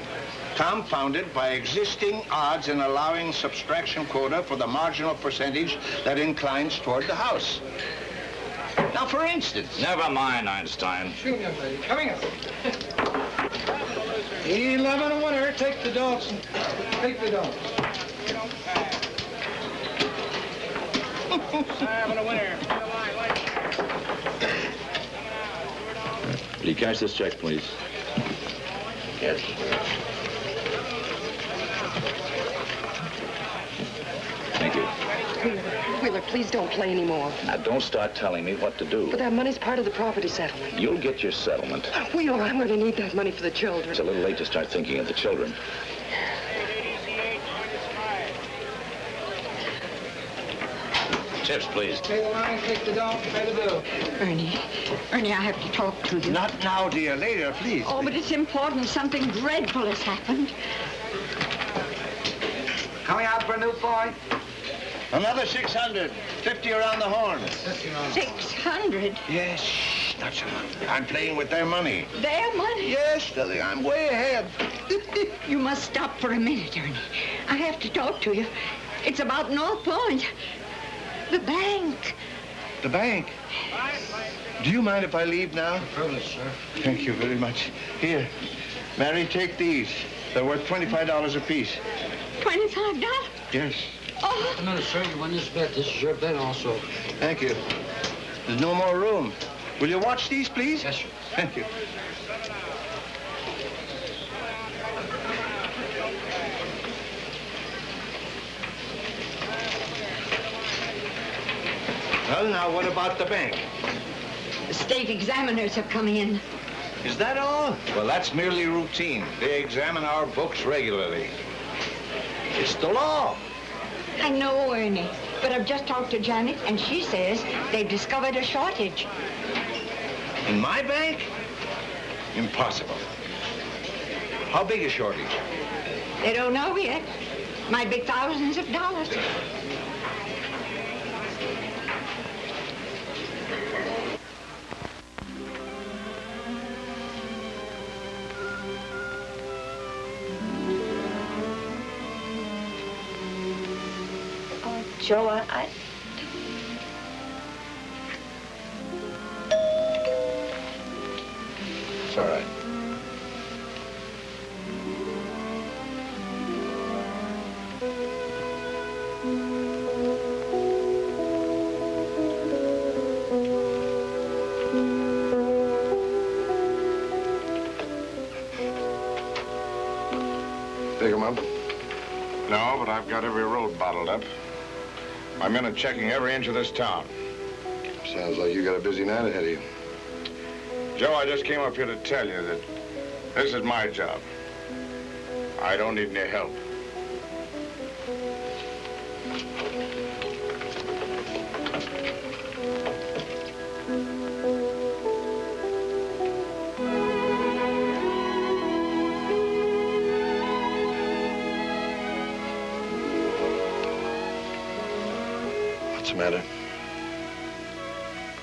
compounded by existing odds and allowing subtraction quota for the marginal percentage that inclines toward the house. Now, for instance... Never mind, Einstein. Shoot, young lady. Coming up. 11 a winner. Take the don'ts. Take the don'ts. 7 a winner. Will you cash this check, please? Yes. Thank you. Wheeler, please don't play anymore. Now, don't start telling me what to do. But that money's part of the property settlement. You'll get your settlement. Wheeler, I'm going to need that money for the children. It's a little late to start thinking of the children. Chips, please. Take the line, take the don'ts, pay the bill. Ernie, I have to talk to you. Not now, dear. Later, please. Oh, but it's important. Something dreadful has happened. Coming out for a new point. Another 600. 50 around the horn. 600? Yes, shh, not so much. I'm playing with their money. Their money? Yes, Lily, I'm way ahead. You must stop for a minute, Ernie. I have to talk to you. It's about North Point. The bank. The bank? Do you mind if I leave now? Privilege, sir. Thank you very much. Here, Mary, take these. They're worth $25 apiece. $25? Yes. Oh. A minute, sir. You win this bet. This is your bet also. Thank you. There's no more room. Will you watch these, please? Yes, sir. Thank you. Well, now, what about the bank? The state examiners have come in. Is that all? Well, that's merely routine. They examine our books regularly. It's the law. I know, Ernie, but I've just talked to Janet, and she says they've discovered a shortage. In my bank? Impossible. How big a shortage? They don't know yet. Might be thousands of dollars. Joe, I... It's all right. Pick 'em up? No, but I've got every road bottled up. My men are checking every inch of this town. Sounds like you got a busy night ahead of you. Joe, I just came up here to tell you that this is my job. I don't need any help. What's the matter?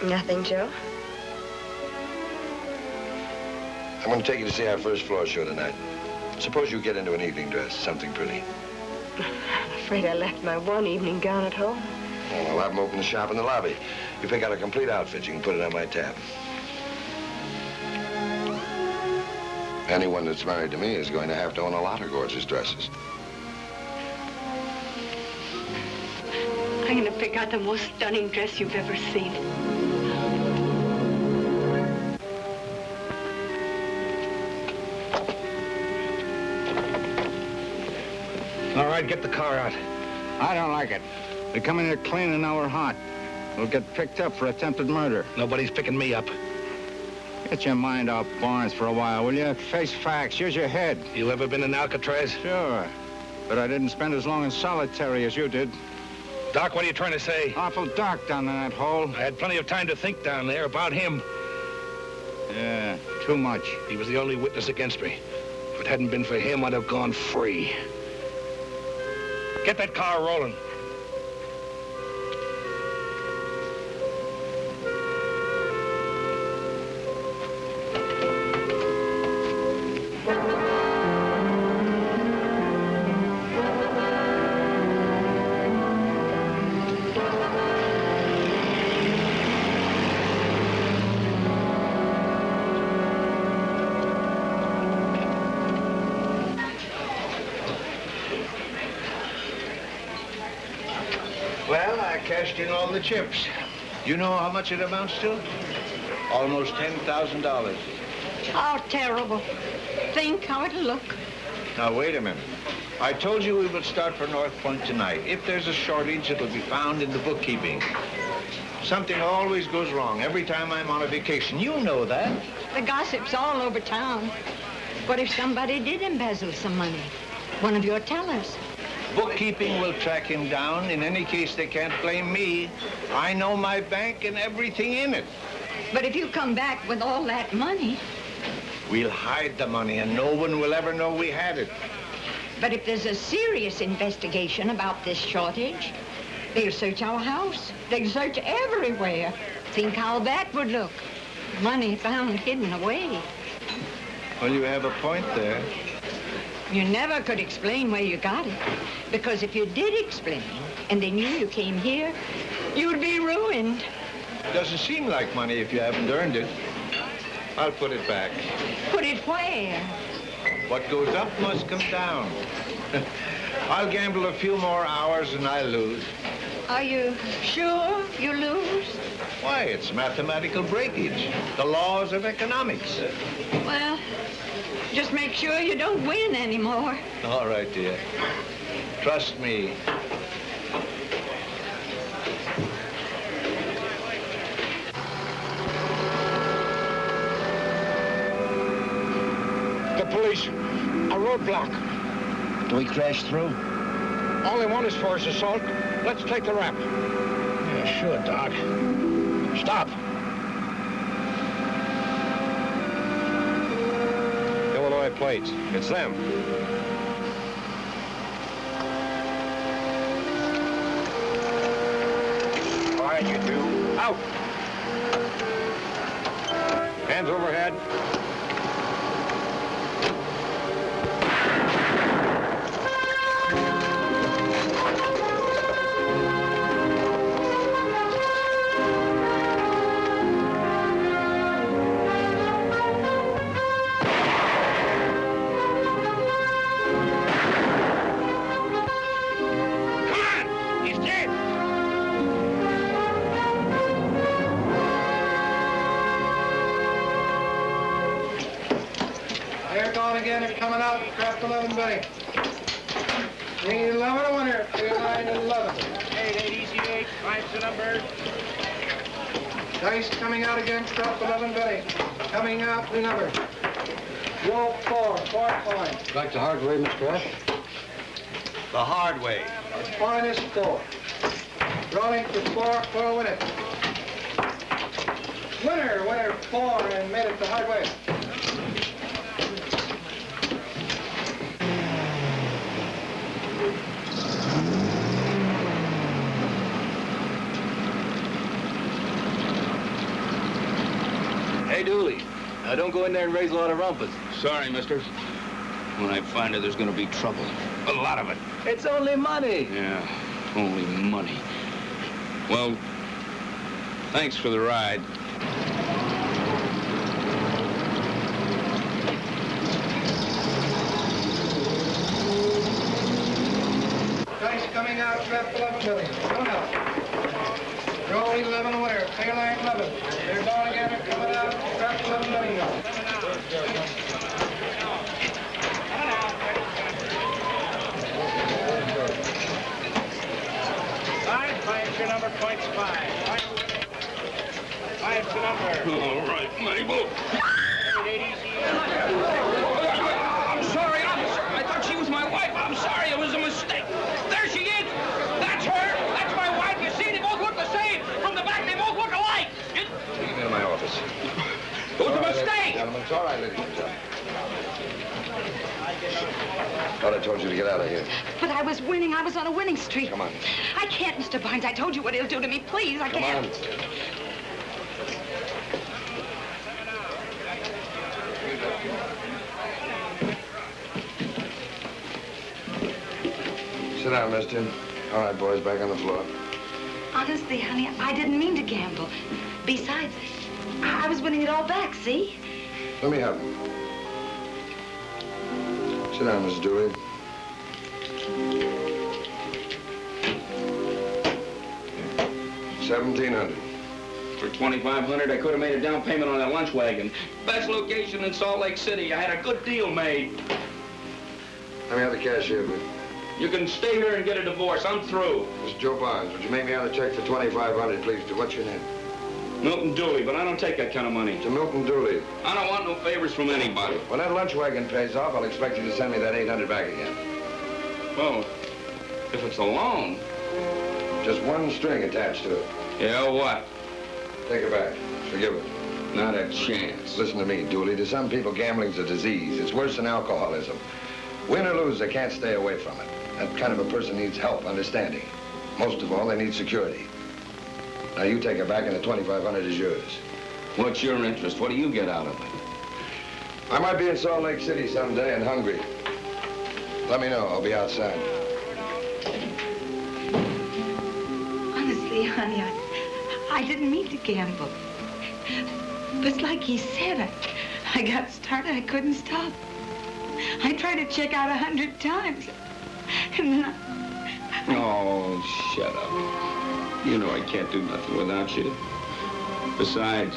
Nothing, Joe. I'm going to take you to see our first floor show tonight. Suppose you get into an evening dress, something pretty. I'm afraid I left my one evening gown at home. Well, I'll have them open the shop in the lobby. You pick out a complete outfit, you can put it on my tab. Anyone that's married to me is going to have to own a lot of gorgeous dresses. I'm going to pick out the most stunning dress you've ever seen. All right, get the car out. I don't like it. We come in here clean and now we're hot. We'll get picked up for attempted murder. Nobody's picking me up. Get your mind off Barnes for a while, will you? Face facts. Use your head. You ever been in Alcatraz? Sure. But I didn't spend as long in solitary as you did. Doc, what are you trying to say? Awful dark down in that hole. I had plenty of time to think down there about him. Yeah, too much. He was the only witness against me. If it hadn't been for him, I'd have gone free. Get that car rolling. Well, I cashed in all the chips. You know how much it amounts to? Almost $10,000. How terrible. Think how it'll look. Now, wait a minute. I told you we would start for North Point tonight. If there's a shortage, it'll be found in the bookkeeping. Something always goes wrong every time I'm on a vacation. You know that. The gossip's all over town. What if somebody did embezzle some money? One of your tellers. Bookkeeping will track him down. In any case, they can't blame me. I know my bank and everything in it. But if you come back with all that money... We'll hide the money and no one will ever know we had it. But if there's a serious investigation about this shortage, they'll search our house. They'll search everywhere. Think how that would look. Money found hidden away. Well, you have a point there. You never could explain where you got it. Because if you did explain, and they knew you came here, you'd be ruined. Doesn't seem like money if you haven't earned it. I'll put it back. Put it where? What goes up must come down. I'll gamble a few more hours and I'll lose. Are you sure you lose? Why, it's mathematical breakage. The laws of economics. Well, just make sure you don't win anymore. All right, dear. Trust me. The police. A roadblock. Do we crash through? All they want is for us assault. Let's take the rap. Yeah, sure, Doc. Stop. Illinois plates. It's them. Quiet, you two. Out. Hands overhead. Coming out, craft 11 Bay. 11 winner, 2911. 888, 5's the number. Dice coming out again, craft 11 Bay. Coming out, the number. Roll 4 points. Back to hard way, Mr. Raff. The hard way. Point is 4. Rolling for 4 winner. Winner 4 and made it the hard way. Hey, Dooley. Now, don't go in there and raise a lot of rumpus. Sorry, mister. When I find her, there's gonna be trouble. A lot of it. It's only money. Yeah, only money. Well, thanks for the ride. Dice coming out, draft 11 million. Coming out. Roll 11 winner, tail line 11. They're going again, they're coming out, draft 11 million. Five's your number, points 5. Five's the number. All right, Mabel. I'm sorry, officer. I thought she was my wife. I'm sorry. It was a mistake. There she is. That's her. That's my wife. You see, they both look the same. From the back, they both look alike. Take me to my office. It was a mistake. Gentlemen, it's all right, ladies and gentlemen. Thought I told you to get out of here. But I was winning. I was on a winning streak. Come on. I can't, Mr. Barnes. I told you what he'll do to me. Please, I can't. Come on. Sit down, mister. All right, boys, back on the floor. Honestly, honey, I didn't mean to gamble. Besides, I was winning it all back, see? Let me help you. Sit down, Miss Dooley. $1,700. For $2,500, I could have made a down payment on that lunch wagon. Best location in Salt Lake City. I had a good deal made. Let me have the cash here, please. You can stay here and get a divorce. I'm through. Mr. Joe Barnes, would you make me out a check for $2,500, please? What's your name? Milton Dooley, but I don't take that kind of money. To Milton Dooley. I don't want no favors from anybody. When that lunch wagon pays off, I'll expect you to send me that $800 back again. Well, if it's a loan. Just one string attached to it. Yeah, what? Take it back. Forgive it. Not a chance. Listen to me, Dooley. To some people, gambling's a disease. It's worse than alcoholism. Win or lose, they can't stay away from it. That kind of a person needs help, understanding. Most of all, they need security. Now, you take it back and the $2,500 is yours. What's your interest? What do you get out of it? I might be in Salt Lake City someday and hungry. Let me know. I'll be outside. Honestly, honey, I didn't mean to gamble. But it's like he said, I got started, I couldn't stop. I tried to check out 100 times. And then Oh, shut up. You know I can't do nothing without you. Besides,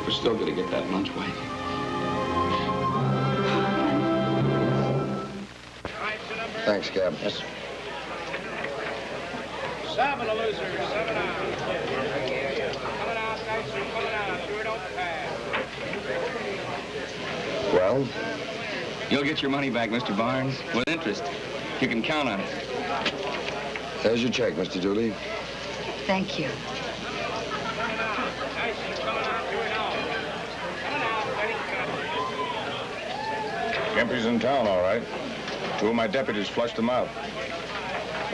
we're still gonna get that lunch wagon. Thanks, Cab. Yes, sir. 7 to losers, 7 out. Coming out, gangster, coming out. Sure don't pass. Well? You'll get your money back, Mr. Barnes, with interest. You can count on it. There's your check, Mr. Dooley. thank you. Gimpy's in town, all right. 2 of my deputies flushed him out.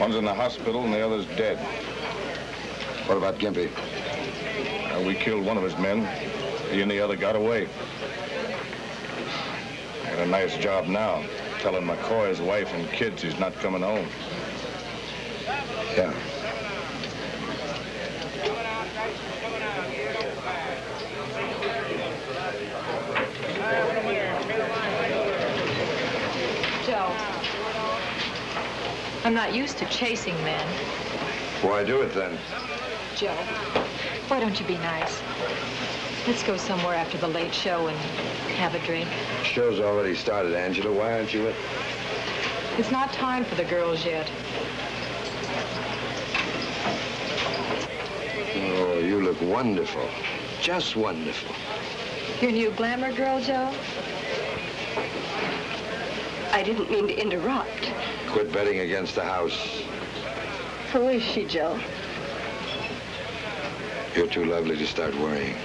One's in the hospital and the other's dead. What about Gimpy? We killed one of his men. He and the other got away. Got a nice job now, telling McCoy's wife and kids he's not coming home. Yeah. Joe, I'm not used to chasing men. Why do it then? Joe, why don't you be nice? Let's go somewhere after the late show and have a drink. Show's already started, Angela. Why aren't you at... It's not time for the girls yet. Oh, you look wonderful. Just wonderful. Your new glamour girl, Joe? I didn't mean to interrupt. Quit betting against the house. Who is she, Joe? You're too lovely to start worrying.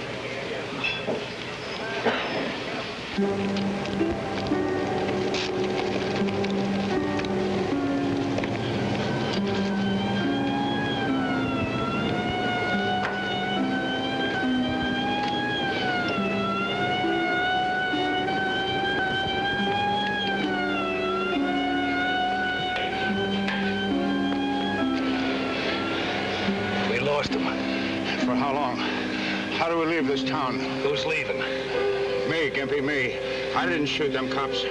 We lost him. For how long? How do we leave this town? Who's leaving? Me, Gimpy, me. I didn't shoot them cops.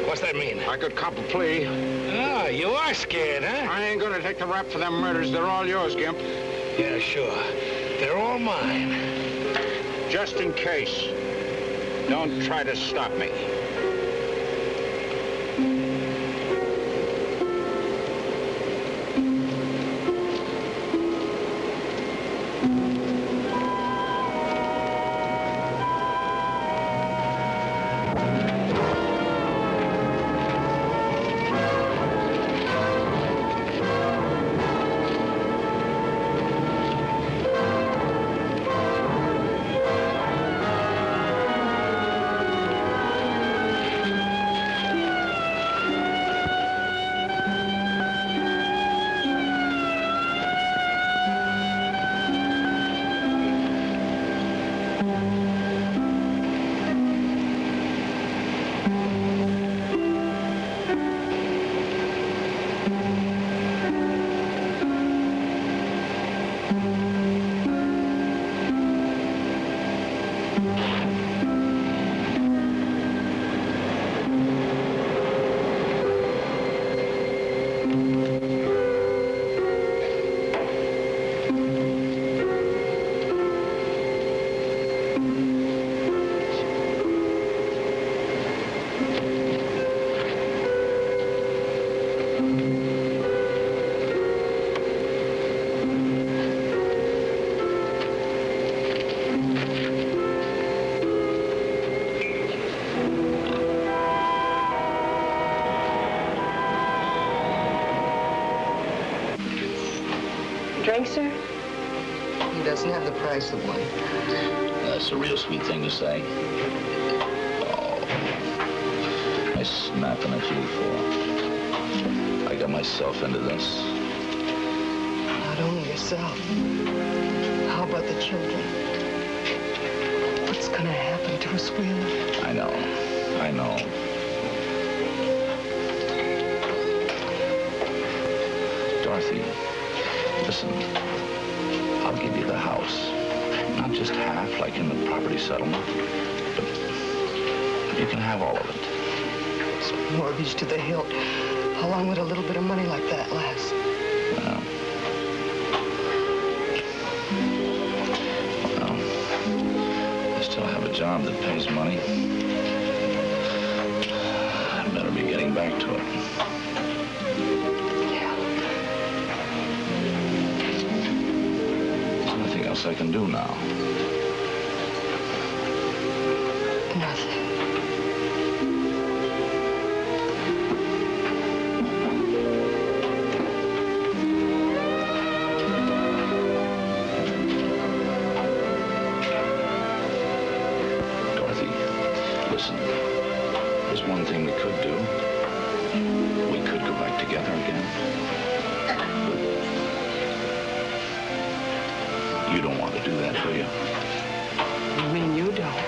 What's that mean? I could cop a plea. Ah, you are scared, huh? I ain't gonna take the rap for them murders. They're all yours, Gimp. Yeah, sure. They're all mine. Just in case. Don't try to stop me. drink, sir? He doesn't have the price of one. That's a real sweet thing to say. Oh, I snapping at you for. I got myself into this. Not only yourself. How about the children? What's gonna happen to us, Wheeler? I know. Dorothy, listen. I'll give you the house. Not just half, like in the property settlement, but you can have all of it. It's mortgaged to the hilt. How long would a little bit of money like that last? Well, I still have a job that pays money. I better be getting back to it. I can do now. Nothing. Dorothy, listen. There's one thing we could do. We could go back together again. You don't want to do that, do you? You mean you don't?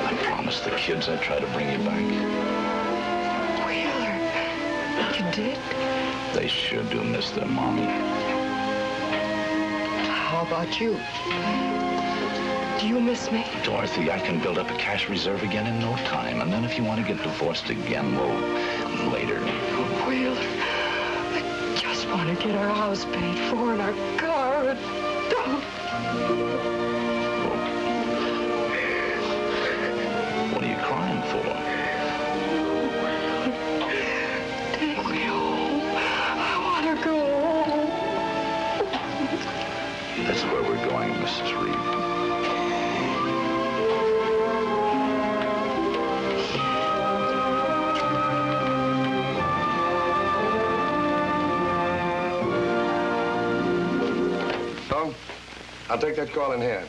I promised the kids I'd try to bring you back. Wheeler, you did? They sure do miss their mommy. How about you? Do you miss me? Dorothy, I can build up a cash reserve again in no time. And then if you want to get divorced again, well, later. Wheeler, I just want to get our house paid for and our car and... What are you crying for? Take me home. I want to go home. That's where we're going, Mrs. Reid. I'll take that call in here.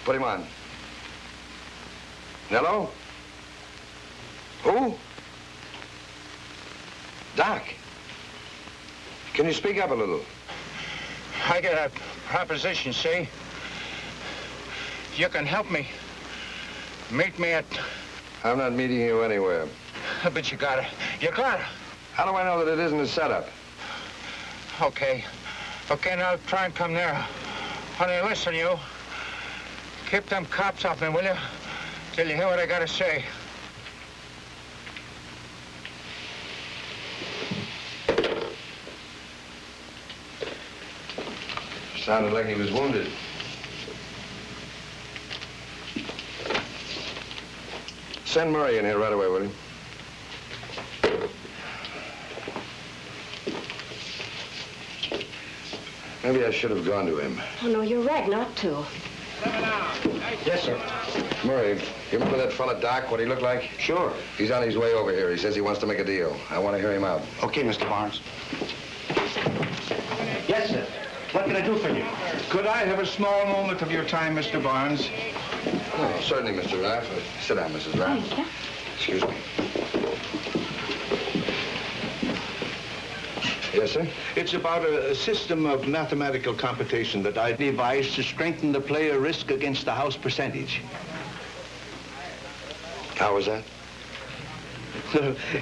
Put him on. Hello? Who? Doc. Can you speak up a little? I get a proposition, see? You can help me. Meet me at... I'm not meeting you anywhere. But you gotta. How do I know that it isn't a setup? Okay. Okay, now I'll try and come there. Honey, listen, you. Keep them cops off me, will you? Till you hear what I gotta say. Sounded like he was wounded. Send Murray in here right away, will you? Maybe I should have gone to him. Oh, no, you're right not to. Yes, sir. Murray, you remember that fella Doc, what he looked like? Sure. He's on his way over here. He says he wants to make a deal. I want to hear him out. Okay, Mr. Barnes. Yes, sir. What can I do for you? Could I have a small moment of your time, Mr. Barnes? Oh, certainly, Mr. Raff. Sit down, Mrs. Raff. Thank you. Excuse me. Yes, sir? It's about a system of mathematical computation that I devised to strengthen the player risk against the house percentage. How was that?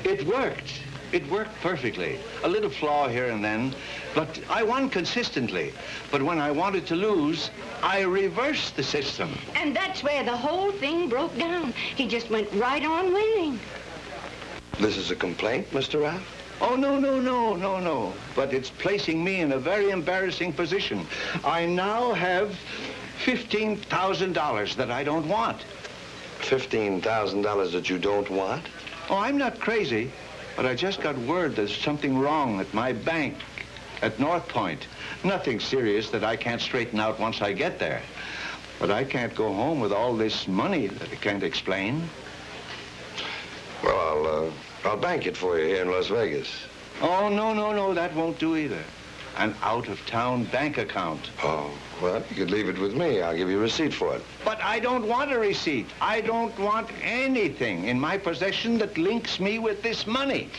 It worked. It worked perfectly. A little flaw here and then, but I won consistently. But when I wanted to lose, I reversed the system. And that's where the whole thing broke down. He just went right on winning. This is a complaint, Mr. Raff? Oh, no. But it's placing me in a very embarrassing position. I now have $15,000 that I don't want. $15,000 that you don't want? Oh, I'm not crazy, but I just got word there's something wrong at my bank at North Point. Nothing serious that I can't straighten out once I get there. But I can't go home with all this money that I can't explain. Well, I'll bank it for you here in Las Vegas. Oh, no, that won't do either. an out-of-town bank account. Oh, well, you could leave it with me. I'll give you a receipt for it. But I don't want a receipt. I don't want anything in my possession that links me with this money.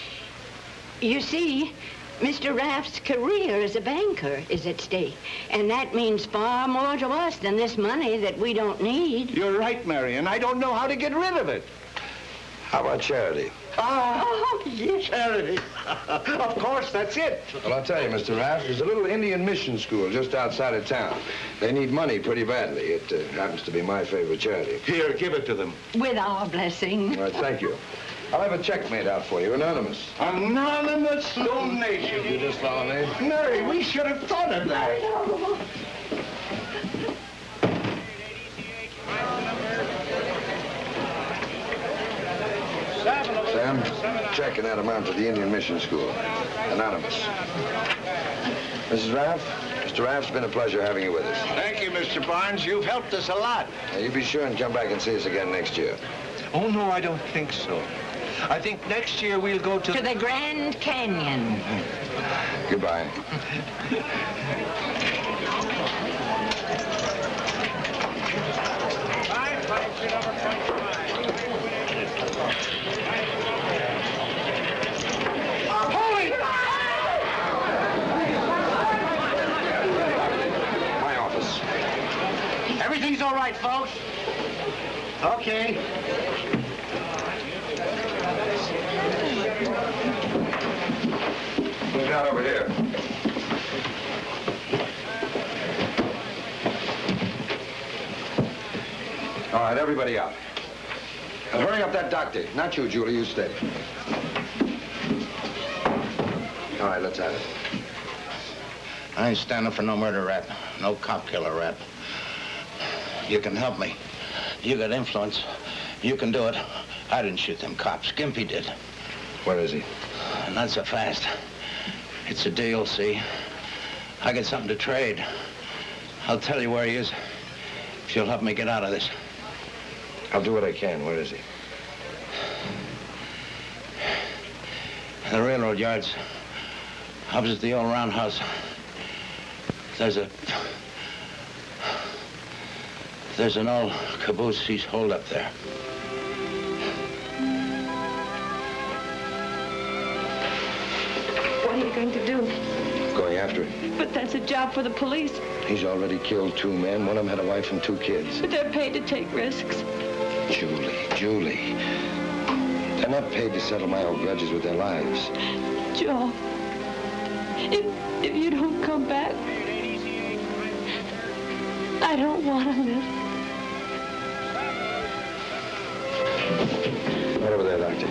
You see, Mr. Raff's career as a banker is at stake, and that means far more to us than this money that we don't need. You're right, Marion. I don't know how to get rid of it. How about charity? Oh, yes. Charity. Of course, that's it. Well, I'll tell you, Mr. Raff, there's a little Indian mission school just outside of town. They need money pretty badly. It happens to be my favorite charity. Here, give it to them. With our blessing. All right, thank you. I'll have a check made out for you, anonymous. Anonymous donation. You just follow me? Mary, we should have thought of that. Sam, check and that amount to the Indian Mission School. Anonymous. Mrs. Raff, Mr. Raff's been a pleasure having you with us. Thank you, Mr. Barnes. You've helped us a lot. Now, you be sure and come back and see us again next year. Oh, no, I don't think so. I think next year we'll go to the Grand Canyon. Goodbye. My office. Everything's all right, folks. Okay. Move down over here. All right, everybody out. And hurry up that doctor. Not you, Julie. You stay. All right, let's have it. I ain't standing for no murder rap. No cop killer rap. You can help me. You got influence. You can do it. I didn't shoot them cops. Gimpy did. Where is he? Not so fast. It's a deal, see? I got something to trade. I'll tell you where he is if you'll help me get out of this. I'll do what I can. Where is he? The railroad yards. Opposite the old roundhouse. There's an old caboose. He's holed up there. What are you going to do? Going after him. But that's a job for the police. He's already killed 2 men. One of them had a wife and 2 kids. But they're paid to take risks. Julie. They're not paid to settle my old grudges with their lives. Joe, if you don't come back, I don't want to live. Right over there, Doctor.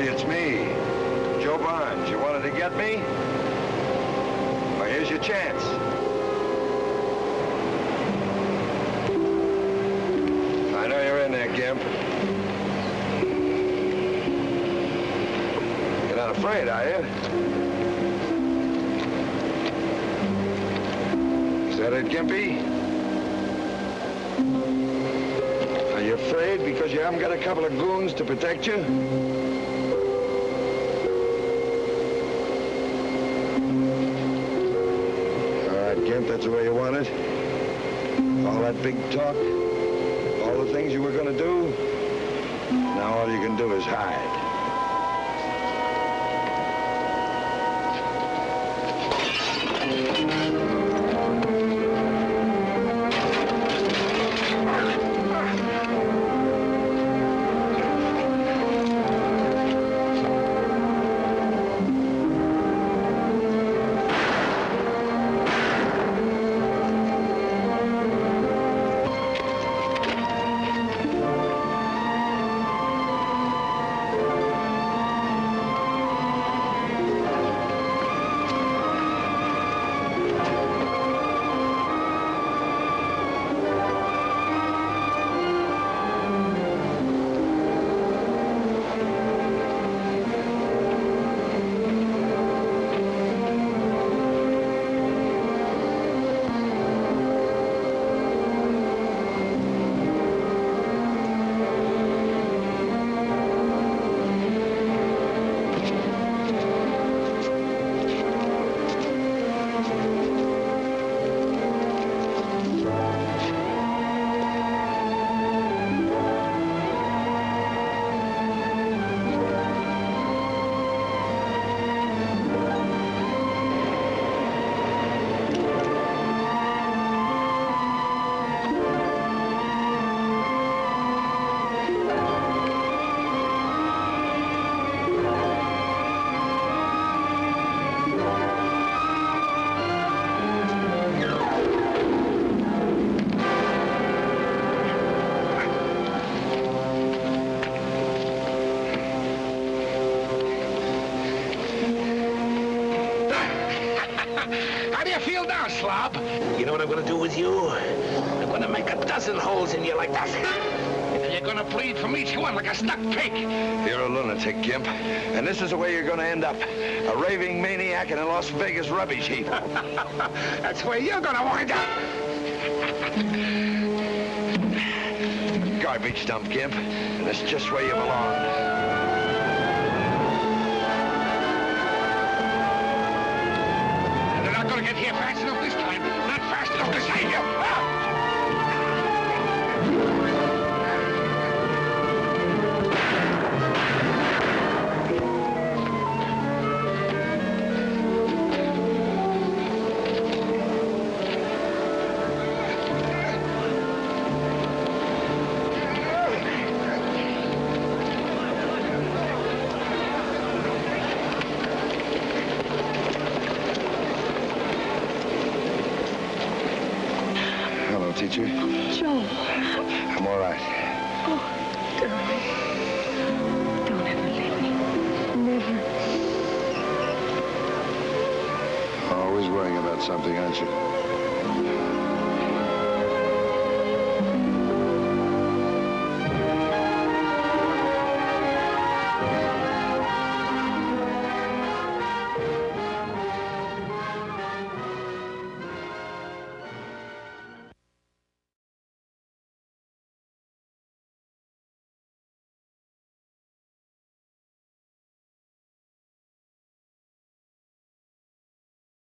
It's me, Joe Barnes. You wanted to get me? Well, here's your chance. I know you're in there, Gimp. Get out of afraid, are you? Is that it, Gimpy? Are you afraid because you haven't got a couple of goons to protect you? All right, Gimp, that's the way you want it. All that big talk, all the things you were going to do, now all you can do is hide. How do you feel now, slob? You know what I'm gonna do with you? I'm gonna make a dozen holes in you like that. And you're gonna bleed from each one like a stuck pig. You're a lunatic, Gimp. And this is the way you're going to end up. A raving maniac in a Las Vegas rubbish heap. That's where you're gonna wind up. Garbage dump, Gimp. And that's just where you belong. Gonna get here fast enough this time. Not fast enough to save you. Teacher? Joe. I'm all right. Oh, darling. Don't ever leave me. Never. Always worrying about something, aren't you?